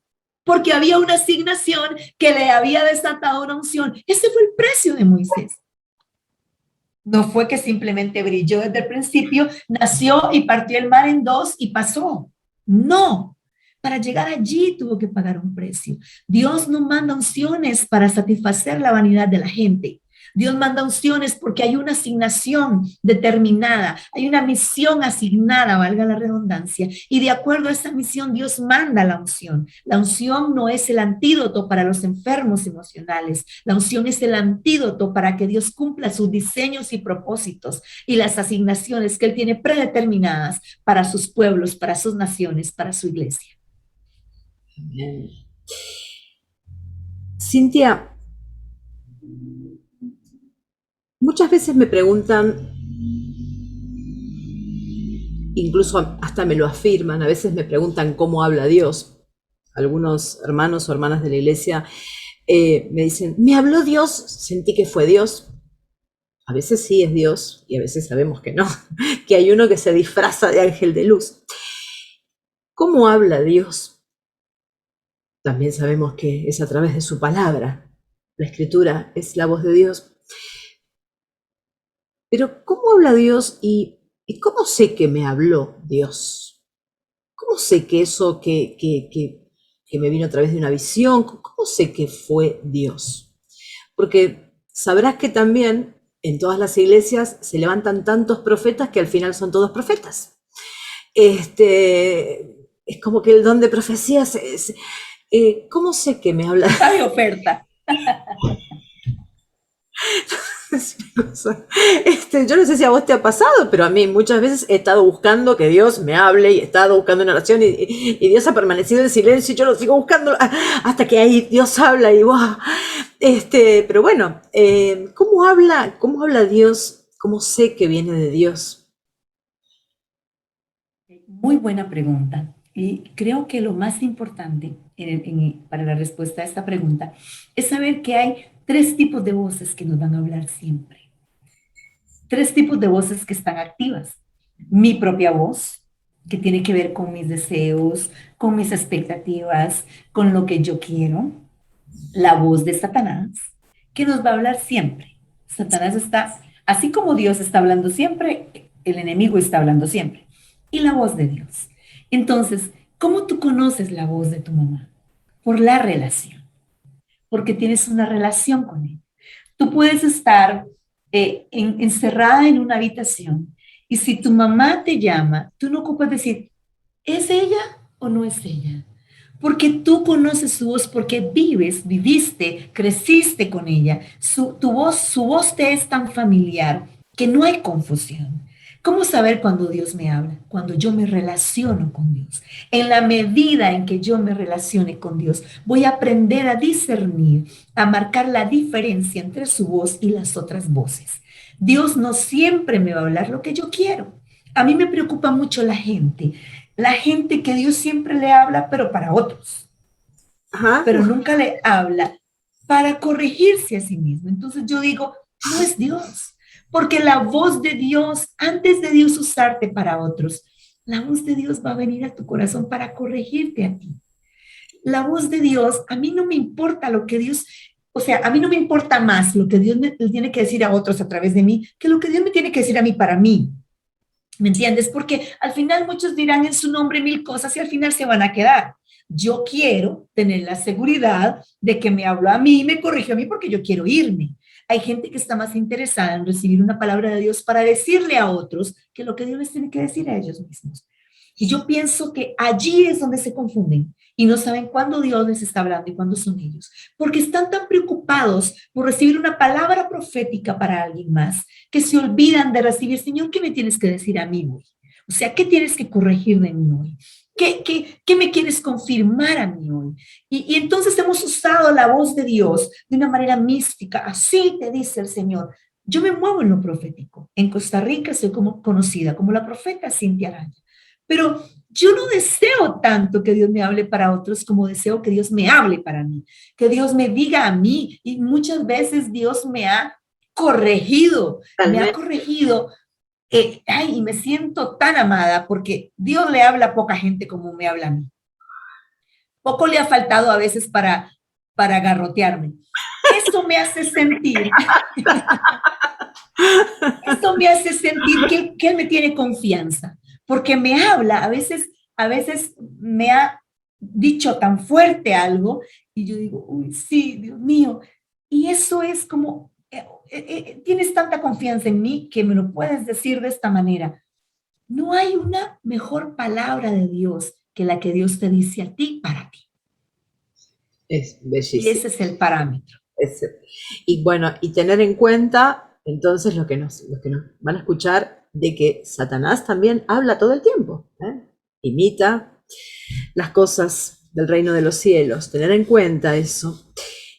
porque había una asignación que le había desatado una unción. Ese fue el precio de Moisés. No fue que simplemente brilló desde el principio, nació y partió el mar en dos y pasó. No. Para llegar allí tuvo que pagar un precio. Dios no manda unciones para satisfacer la vanidad de la gente. Dios manda unciones porque hay una asignación determinada, hay una misión asignada, valga la redundancia, y de acuerdo a esa misión Dios manda la unción. La unción no es el antídoto para los enfermos emocionales, la unción es el antídoto para que Dios cumpla sus diseños y propósitos y las asignaciones que Él tiene predeterminadas para sus pueblos, para sus naciones, para su iglesia. Bien. Cintia, muchas veces me preguntan, incluso hasta me lo afirman, a veces me preguntan cómo habla Dios. Algunos hermanos o hermanas de la iglesia me dicen, ¿me habló Dios? Sentí que fue Dios. A veces sí es Dios y a veces sabemos que no, que hay uno que se disfraza de ángel de luz. ¿Cómo habla Dios? También sabemos que es a través de su palabra. La escritura es la voz de Dios. Pero ¿cómo habla Dios y cómo sé que me habló Dios? ¿Cómo sé que eso que me vino a través de una visión, cómo sé que fue Dios? Porque sabrás que también en todas las iglesias se levantan tantos profetas que al final son todos profetas. Es como que el don de profecía, ¿cómo sé que me habla? Hay oferta. decir una cosa. Yo no sé si a vos te ha pasado, pero a mí muchas veces he estado buscando que Dios me hable y he estado buscando una oración y Dios ha permanecido en silencio y yo lo sigo buscando hasta que ahí Dios habla y wow. Pero bueno, ¿cómo habla Dios? ¿Cómo sé que viene de Dios? Muy buena pregunta. Y creo que lo más importante para la respuesta a esta pregunta es saber que hay tres tipos de voces que nos van a hablar siempre. Tres tipos de voces que están activas. Mi propia voz, que tiene que ver con mis deseos, con mis expectativas, con lo que yo quiero. La voz de Satanás, que nos va a hablar siempre. Satanás está, así como Dios está hablando siempre, el enemigo está hablando siempre. Y la voz de Dios. Entonces, ¿cómo tú conoces la voz de tu mamá? Por la relación, porque tienes una relación con él. Tú puedes estar encerrada en una habitación y si tu mamá te llama, tú no ocupas decir, ¿es ella o no es ella? Porque tú conoces su voz, porque viviste, creciste con ella. Su voz te es tan familiar que no hay confusión. ¿Cómo saber cuando Dios me habla? Cuando yo me relaciono con Dios. En la medida en que yo me relacione con Dios, voy a aprender a discernir, a marcar la diferencia entre su voz y las otras voces. Dios no siempre me va a hablar lo que yo quiero. A mí me preocupa mucho la gente que Dios siempre le habla, pero para otros, Ajá. pero nunca le habla para corregirse a sí mismo. Entonces yo digo, no es Dios, porque la voz de Dios, antes de Dios usarte para otros, la voz de Dios va a venir a tu corazón para corregirte a ti. La voz de Dios, a mí no me importa lo que Dios, o sea, a mí no me importa más lo que Dios me tiene que decir a otros a través de mí, que lo que Dios me tiene que decir a mí para mí. ¿Me entiendes? Porque al final muchos dirán en su nombre mil cosas y al final se van a quedar. Yo quiero tener la seguridad de que me habló a mí y me corrigió a mí porque yo quiero irme. Hay gente que está más interesada en recibir una palabra de Dios para decirle a otros que lo que Dios les tiene que decir a ellos mismos. Y yo pienso que allí es donde se confunden y no saben cuándo Dios les está hablando y cuándo son ellos, porque están tan preocupados por recibir una palabra profética para alguien más que se olvidan de recibir, Señor, ¿qué me tienes que decir a mí hoy? O sea, ¿qué tienes que corregir de mí hoy? ¿Qué me quieres confirmar a mí hoy? Y entonces hemos usado la voz de Dios de una manera mística. Así te dice el Señor. Yo me muevo en lo profético. En Costa Rica soy conocida como la profeta Cintia Araya. Pero yo no deseo tanto que Dios me hable para otros como deseo que Dios me hable para mí, que Dios me diga a mí. Y muchas veces Dios me ha Totalmente. corregido. Y me siento tan amada porque Dios le habla a poca gente como me habla a mí. Poco le ha faltado a veces para garrotearme. Eso me hace sentir, eso me hace sentir que Él me tiene confianza, porque me habla, a veces me ha dicho tan fuerte algo y yo digo, uy, sí, Dios mío. Y eso es como, tienes tanta confianza en mí que me lo puedes decir de esta manera. No hay una mejor palabra de Dios que la que Dios te dice a ti para ti. Es Y bellísimo. ese es el parámetro. Es- y bueno, y tener en cuenta entonces los que nos van a escuchar de que Satanás también habla todo el tiempo, ¿eh? Imita las cosas del reino de los cielos, tener en cuenta eso.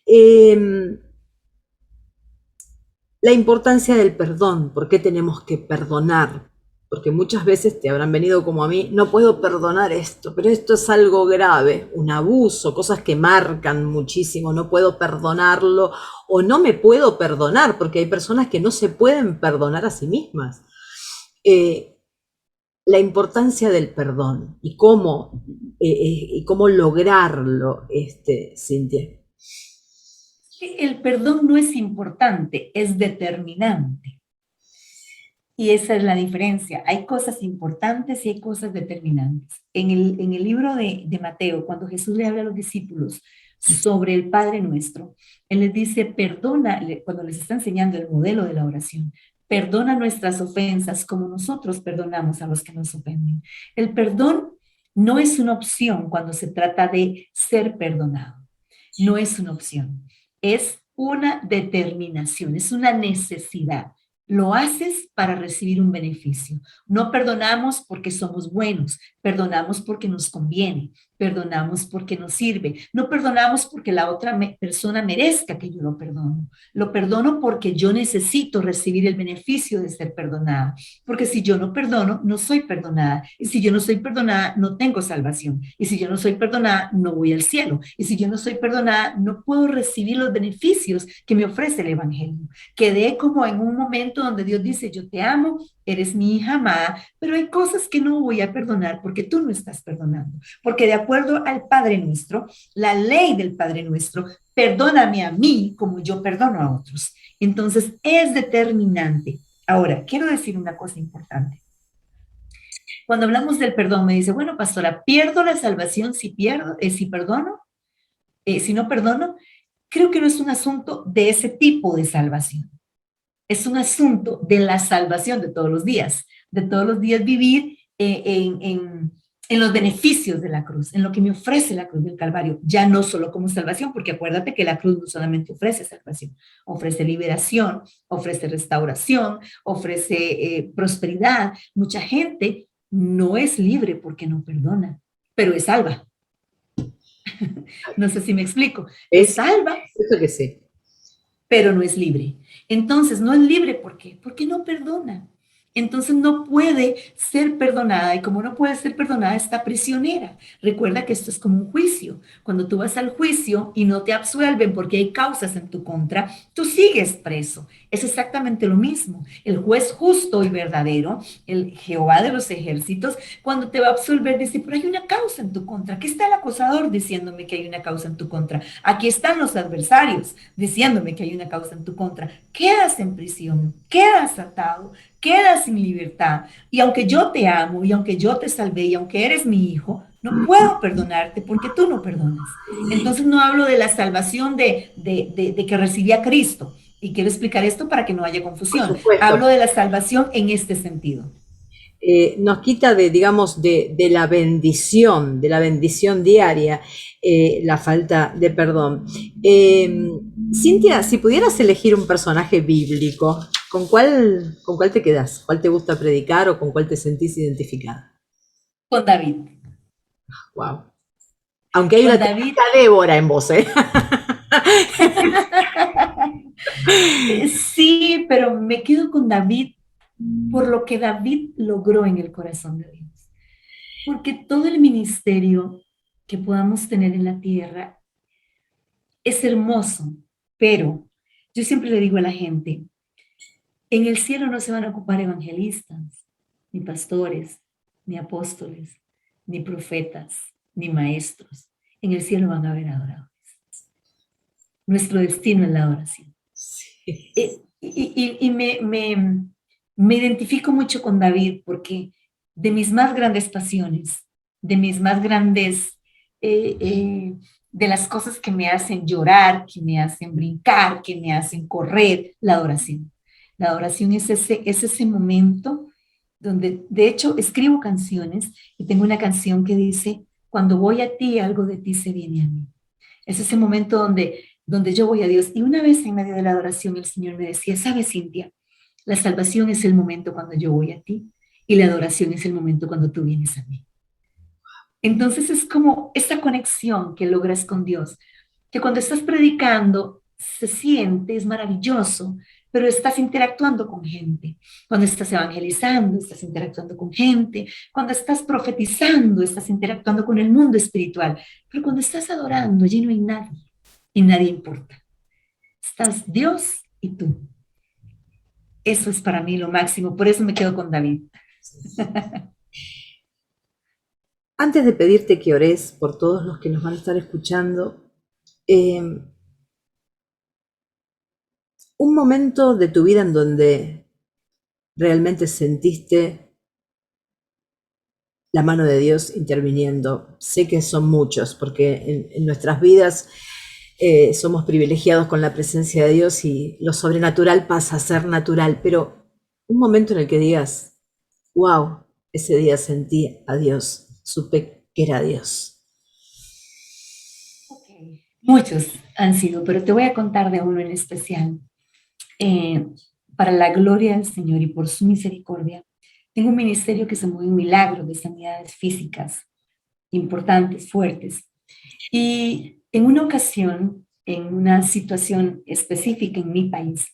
Eh, la importancia del perdón, ¿por qué tenemos que perdonar? Porque muchas veces te habrán venido como a mí, no puedo perdonar esto, pero esto es algo grave, un abuso, cosas que marcan muchísimo, no puedo perdonarlo o no me puedo perdonar, porque hay personas que no se pueden perdonar a sí mismas. Eh, la importancia del perdón y cómo lograrlo, Cintia. El perdón no es importante, es determinante. Y esa es la diferencia. Hay cosas importantes y hay cosas determinantes. En el libro de Mateo, cuando Jesús le habla a los discípulos sobre el Padre Nuestro, Él les dice, perdona, cuando les está enseñando el modelo de la oración, perdona nuestras ofensas como nosotros perdonamos a los que nos ofenden. El perdón no es una opción cuando se trata de ser perdonado. No es una opción. Es una determinación, es una necesidad. Lo haces para recibir un beneficio. No perdonamos porque somos buenos, perdonamos porque nos conviene, perdonamos porque nos sirve. No perdonamos porque la otra persona merezca que yo lo perdono. Lo perdono porque yo necesito recibir el beneficio de ser perdonada. Porque si yo no perdono, no soy perdonada. Y si yo no soy perdonada, no tengo salvación. Y si yo no soy perdonada, no voy al cielo. Y si yo no soy perdonada, no puedo recibir los beneficios que me ofrece el Evangelio. Quedé como en un momento donde Dios dice, yo te amo, eres mi hija amada, pero hay cosas que no voy a perdonar porque tú no estás perdonando. Porque de acuerdo al Padre Nuestro, la ley del Padre Nuestro, perdóname a mí como yo perdono a otros. Entonces es determinante. Ahora, quiero decir una cosa importante. Cuando hablamos del perdón, me dice, bueno, pastora, ¿pierdo la salvación si pierdo, si perdono? Si no perdono, creo que no es un asunto de ese tipo de salvación. Es un asunto de la salvación de todos los días vivir en los beneficios de la cruz, en lo que me ofrece la cruz del Calvario, ya no solo como salvación, porque acuérdate que la cruz no solamente ofrece salvación, ofrece liberación, ofrece restauración, ofrece prosperidad. Mucha gente no es libre porque no perdona, pero es salva. No sé si me explico. Es salva, Eso que sí. pero no es libre. Entonces, no es libre, ¿por qué? Porque no perdona. Entonces no puede ser perdonada y como no puede ser perdonada está prisionera. Recuerda que esto es como un juicio. Cuando tú vas al juicio y no te absuelven porque hay causas en tu contra, tú sigues preso. Es exactamente lo mismo. El juez justo y verdadero, el Jehová de los ejércitos, cuando te va a absolver dice, pero hay una causa en tu contra. Aquí está el acusador diciéndome que hay una causa en tu contra. Aquí están los adversarios diciéndome que hay una causa en tu contra. Quedas en prisión, quedas atado, quedas sin libertad. Y aunque yo te amo, y aunque yo te salvé, y aunque eres mi hijo, no puedo perdonarte porque tú no perdonas. Entonces no hablo de la salvación de que recibí a Cristo. Y quiero explicar esto para que no haya Por confusión. supuesto. Hablo de la salvación en este sentido. Nos quita de, digamos, de la bendición diaria, la falta de perdón. Cintia, si pudieras elegir un personaje bíblico, con cuál te quedas? ¿Cuál te gusta predicar o con cuál te sentís identificada? Con David. Wow. Aunque hay Con una David. temática Débora en vos, ¿eh? Sí, pero me quedo con David por lo que David logró en el corazón de Dios. Porque todo el ministerio que podamos tener en la tierra es hermoso, pero yo siempre le digo a la gente, en el cielo no se van a ocupar evangelistas, ni pastores, ni apóstoles, ni profetas, ni maestros. En el cielo van a haber adoradores. Nuestro destino es la adoración. Me identifico mucho con David porque de mis más grandes pasiones, de mis más grandes, de las cosas que me hacen llorar, que me hacen brincar, que me hacen correr, la adoración. La adoración es ese momento donde, de hecho, escribo canciones y tengo una canción que dice, cuando voy a ti, algo de ti se viene a mí. Es ese momento donde yo voy a Dios. Y una vez en medio de la adoración el Señor me decía, ¿sabes, Cintia? La salvación es el momento cuando yo voy a ti y la adoración es el momento cuando tú vienes a mí. Entonces es como esa conexión que logras con Dios, que cuando estás predicando se siente, es maravilloso, pero estás interactuando con gente. Cuando estás evangelizando, estás interactuando con gente. Cuando estás profetizando, estás interactuando con el mundo espiritual. Pero cuando estás adorando, allí no hay nadie y nadie importa. Estás Dios y tú. Eso es para mí lo máximo. Por eso me quedo con David. Antes de pedirte que ores por todos los que nos van a estar escuchando, un momento de tu vida en donde realmente sentiste la mano de Dios interviniendo. Sé que son muchos, porque en nuestras vidas somos privilegiados con la presencia de Dios y lo sobrenatural pasa a ser natural, pero un momento en el que digas, wow, ese día sentí a Dios, supe que era Dios. Ok. Muchos han sido, pero te voy a contar de uno en especial. Eh, para la gloria del Señor y por su misericordia, tengo un ministerio que se mueve en milagros de sanidades físicas importantes, fuertes. Y en una ocasión, en una situación específica en mi país,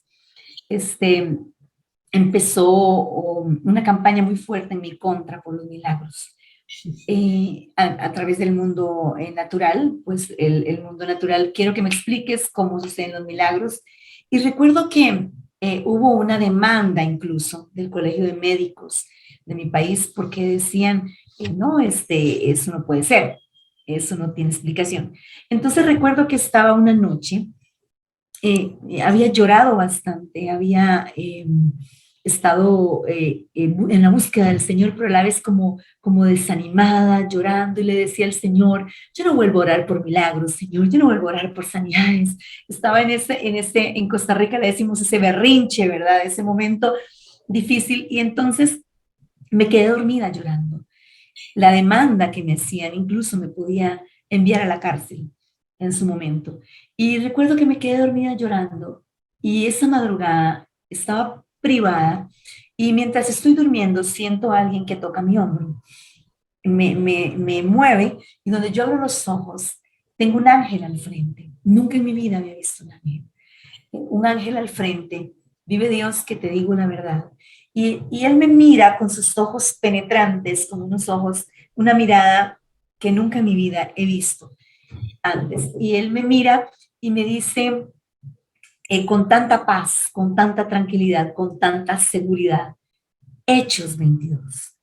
este, empezó una campaña muy fuerte en mi contra por los milagros. A través del mundo natural, pues el mundo natural, quiero que me expliques cómo suceden los milagros. Y recuerdo que hubo una demanda incluso del Colegio de Médicos de mi país porque decían, no, eso no puede ser, eso no tiene explicación. Entonces recuerdo que estaba una noche, había llorado bastante, había estado en la búsqueda del Señor, pero a la vez como desanimada, llorando, y le decía al Señor, yo no vuelvo a orar por milagros, Señor, yo no vuelvo a orar por sanidades. Estaba en Costa Rica le decimos ese berrinche, ¿verdad? Ese momento difícil, y entonces me quedé dormida llorando. La demanda que me hacían incluso me podía enviar a la cárcel en su momento. Y recuerdo que me quedé dormida llorando y esa madrugada estaba privada y mientras estoy durmiendo siento a alguien que toca mi hombro, me mueve y donde yo abro los ojos tengo un ángel al frente. Nunca en mi vida había visto un ángel al frente. Vive Dios que te digo la verdad. Y él me mira con sus ojos penetrantes, con unos ojos, una mirada que nunca en mi vida he visto antes. Y él me mira y me dice con tanta paz, con tanta tranquilidad, con tanta seguridad, Hechos 22.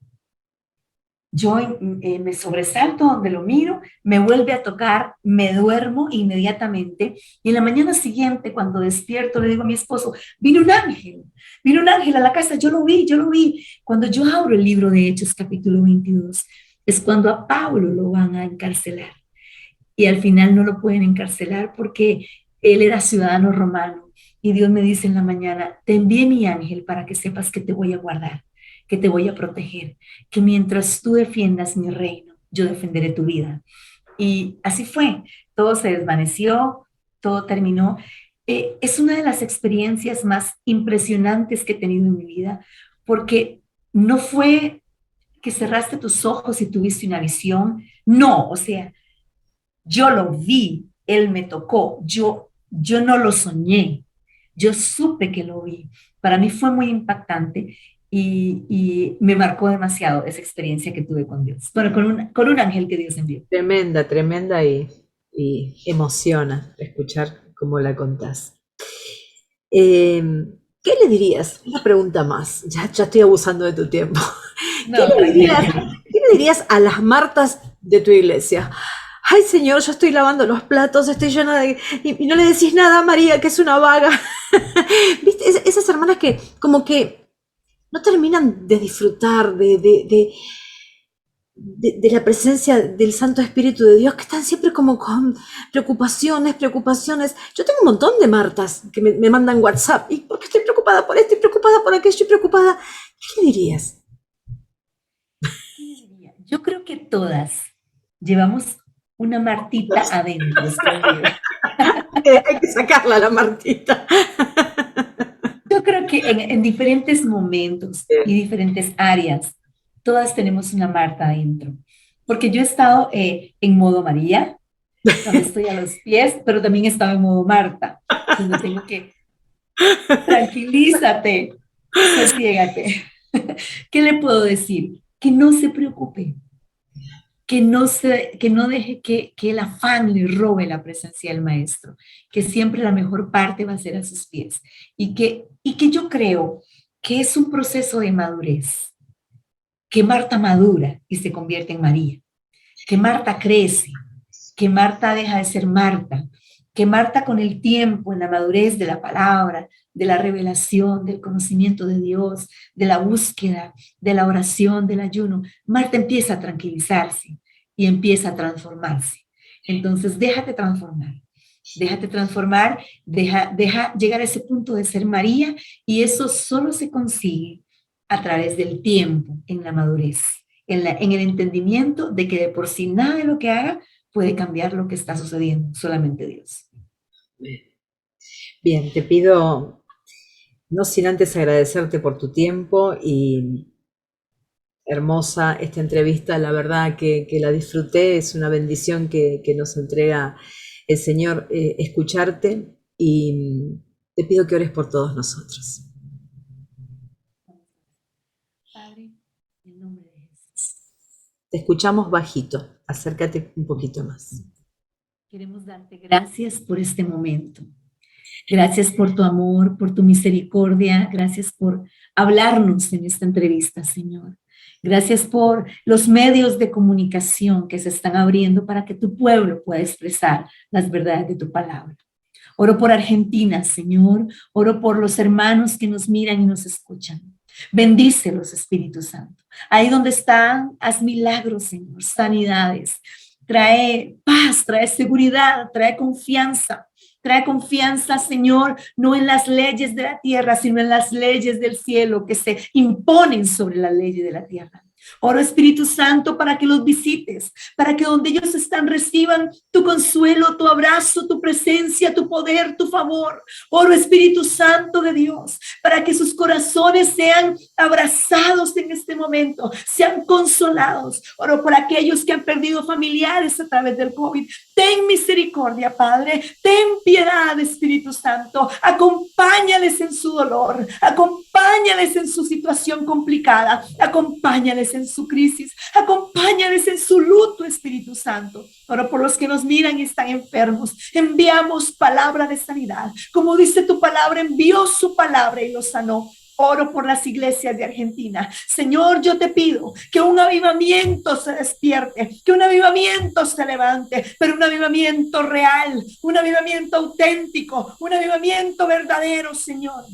Yo me sobresalto donde lo miro, me vuelve a tocar, me duermo inmediatamente y en la mañana siguiente cuando despierto le digo a mi esposo, vino un ángel a la casa, yo lo vi, yo lo vi. Cuando yo abro el libro de Hechos capítulo 22, es cuando a Pablo lo van a encarcelar y al final no lo pueden encarcelar porque él era ciudadano romano y Dios me dice en la mañana, te envié mi ángel para que sepas que te voy a guardar, que te voy a proteger, que mientras tú defiendas mi reino, yo defenderé tu vida. Y así fue, todo se desvaneció, todo terminó. Es una de las experiencias más impresionantes que he tenido en mi vida, porque no fue que cerraste tus ojos y tuviste una visión, no, o sea, yo lo vi, él me tocó, yo no lo soñé, yo supe que lo vi. Para mí fue muy impactante y me marcó demasiado esa experiencia que tuve con Dios. Bueno, con un ángel que Dios envió. Tremenda, tremenda y emociona escuchar cómo la contás. Eh, ¿Qué le dirías? Una pregunta más, ya estoy abusando de tu tiempo. ¿Qué No, le dirías, tranquila. qué le dirías a las Martas de tu iglesia? Ay, Señor, yo estoy lavando los platos, estoy llena de... Y no le decís nada a María, que es una vaga. ¿Viste? Esas hermanas que como que no terminan de disfrutar de la presencia del Santo Espíritu de Dios, que están siempre como con preocupaciones, preocupaciones. Yo tengo un montón de Martas que me mandan WhatsApp, y porque estoy preocupada por esto, estoy preocupada por aquello, estoy preocupada. ¿Qué le dirías? ¿Qué le diría? Yo creo que todas llevamos una Martita adentro, escondida. Hay que sacarla la Martita. Yo creo que en diferentes momentos y diferentes áreas, todas tenemos una Marta adentro. Porque yo he estado en modo María, cuando estoy a los pies, pero también he estado en modo Marta, donde tengo que, tranquilízate, sosiégate. ¿Qué le puedo decir? Que no se preocupe, que no deje que el afán le robe la presencia del maestro, que siempre la mejor parte va a ser a sus pies y que yo creo que es un proceso de madurez, que Marta madura y se convierte en María, que Marta crece, que Marta deja de ser Marta, que Marta con el tiempo, en la madurez de la palabra, de la revelación, del conocimiento de Dios, de la búsqueda, de la oración, del ayuno, Marta empieza a tranquilizarse y empieza a transformarse. Entonces, déjate transformar, deja llegar a ese punto de ser María y eso solo se consigue a través del tiempo, en la madurez, en el entendimiento de que de por sí nada de lo que haga puede cambiar lo que está sucediendo, solamente Dios. Bien, te pido, no sin antes agradecerte por tu tiempo y hermosa esta entrevista, la verdad que la disfruté, es una bendición que nos entrega el Señor escucharte y te pido que ores por todos nosotros. Padre, en el nombre de Jesús. Te escuchamos bajito, acércate un poquito más. Queremos darte gracias por este momento. Gracias por tu amor, por tu misericordia. Gracias por hablarnos en esta entrevista, Señor. Gracias por los medios de comunicación que se están abriendo para que tu pueblo pueda expresar las verdades de tu palabra. Oro por Argentina, Señor. Oro por los hermanos que nos miran y nos escuchan. Bendícelos, Espíritu Santo. Ahí donde están, haz milagros, Señor, sanidades. Trae paz, trae seguridad, trae confianza. Trae confianza, Señor, no en las leyes de la tierra, sino en las leyes del cielo que se imponen sobre las leyes de la tierra. Oro, Espíritu Santo, para que los visites, para que donde ellos están reciban tu consuelo, tu abrazo, tu presencia, tu poder, tu favor. Oro, Espíritu Santo de Dios, para que sus corazones sean abrazados en este momento, sean consolados. Oro por aquellos que han perdido familiares a través del COVID. Ten misericordia, Padre. Ten piedad, Espíritu Santo. Acompáñales en su dolor. Acompáñales en su situación complicada. Acompáñales en su crisis. Acompáñales en su luto, Espíritu Santo. Oro por los que nos miran y están enfermos. Enviamos palabra de sanidad. Como dice tu palabra, envió su palabra y los sanó. Oro por las iglesias de Argentina. Señor, yo te pido que un avivamiento se despierte, que un avivamiento se levante, pero un avivamiento real, un avivamiento auténtico, un avivamiento verdadero, Señor.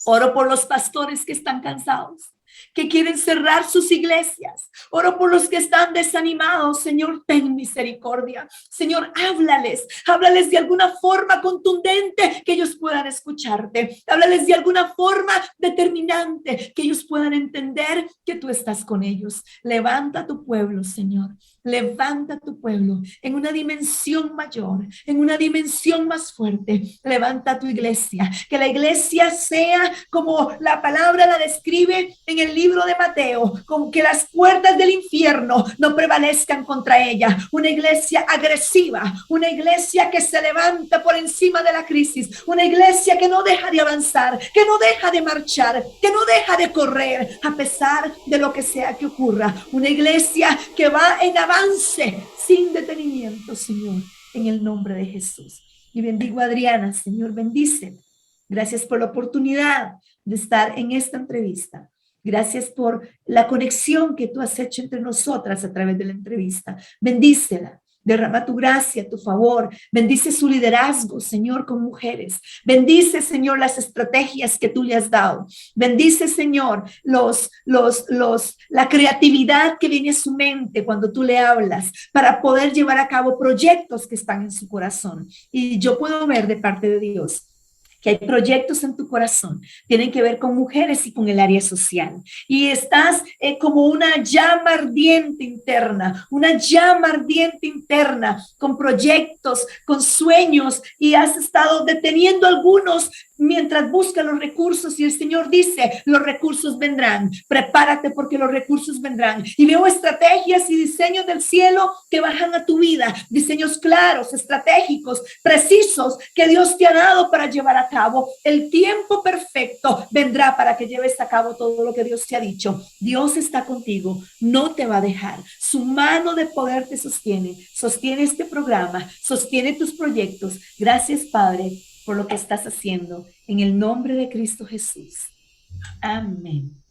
Oro por los pastores que están cansados, que quieren cerrar sus iglesias. Oro por los que están desanimados. Señor, ten misericordia. Señor, háblales de alguna forma contundente que ellos puedan escucharte. Háblales de alguna forma determinante que ellos puedan entender que tú estás con ellos. Levanta tu pueblo, Señor. Levanta tu pueblo en una dimensión mayor, en una dimensión más fuerte. Levanta tu iglesia, que la iglesia sea como la palabra la describe en el libro de Mateo, como que las puertas del infierno no prevalezcan contra ella. Una iglesia agresiva, una iglesia que se levanta por encima de la crisis, una iglesia que no deja de avanzar, que no deja de marchar, que no deja de correr a pesar de lo que sea que ocurra. Una iglesia que va en avance sin detenimiento, Señor, en el nombre de Jesús. Y bendigo a Adriana, Señor, bendice. Gracias por la oportunidad de estar en esta entrevista. Gracias por la conexión que tú has hecho entre nosotras a través de la entrevista. Bendícela. Derrama tu gracia, tu favor. Bendice su liderazgo, Señor, con mujeres. Bendice, Señor, las estrategias que tú le has dado. Bendice, Señor, la creatividad que viene a su mente cuando tú le hablas para poder llevar a cabo proyectos que están en su corazón. Y yo puedo ver de parte de Dios que hay proyectos en tu corazón, tienen que ver con mujeres y con el área social. Y estás como una llama ardiente interna, con proyectos, con sueños, y has estado deteniendo algunos mientras buscas los recursos, y el Señor dice, los recursos vendrán, prepárate porque los recursos vendrán. Y veo estrategias y diseños del cielo que bajan a tu vida, diseños claros, estratégicos, precisos, que Dios te ha dado para llevar a cabo. El tiempo perfecto vendrá para que lleves a cabo todo lo que Dios te ha dicho. Dios está contigo, no te va a dejar. Su mano de poder te sostiene este programa, sostiene tus proyectos. Gracias, Padre, por lo que estás haciendo, en el nombre de Cristo Jesús. Amén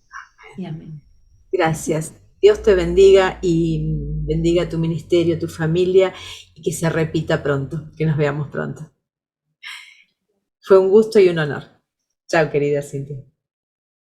y amén. Gracias. Dios te bendiga y bendiga tu ministerio, tu familia, y que se repita pronto, que nos veamos pronto. Fue un gusto y un honor. Chao, querida Cintia.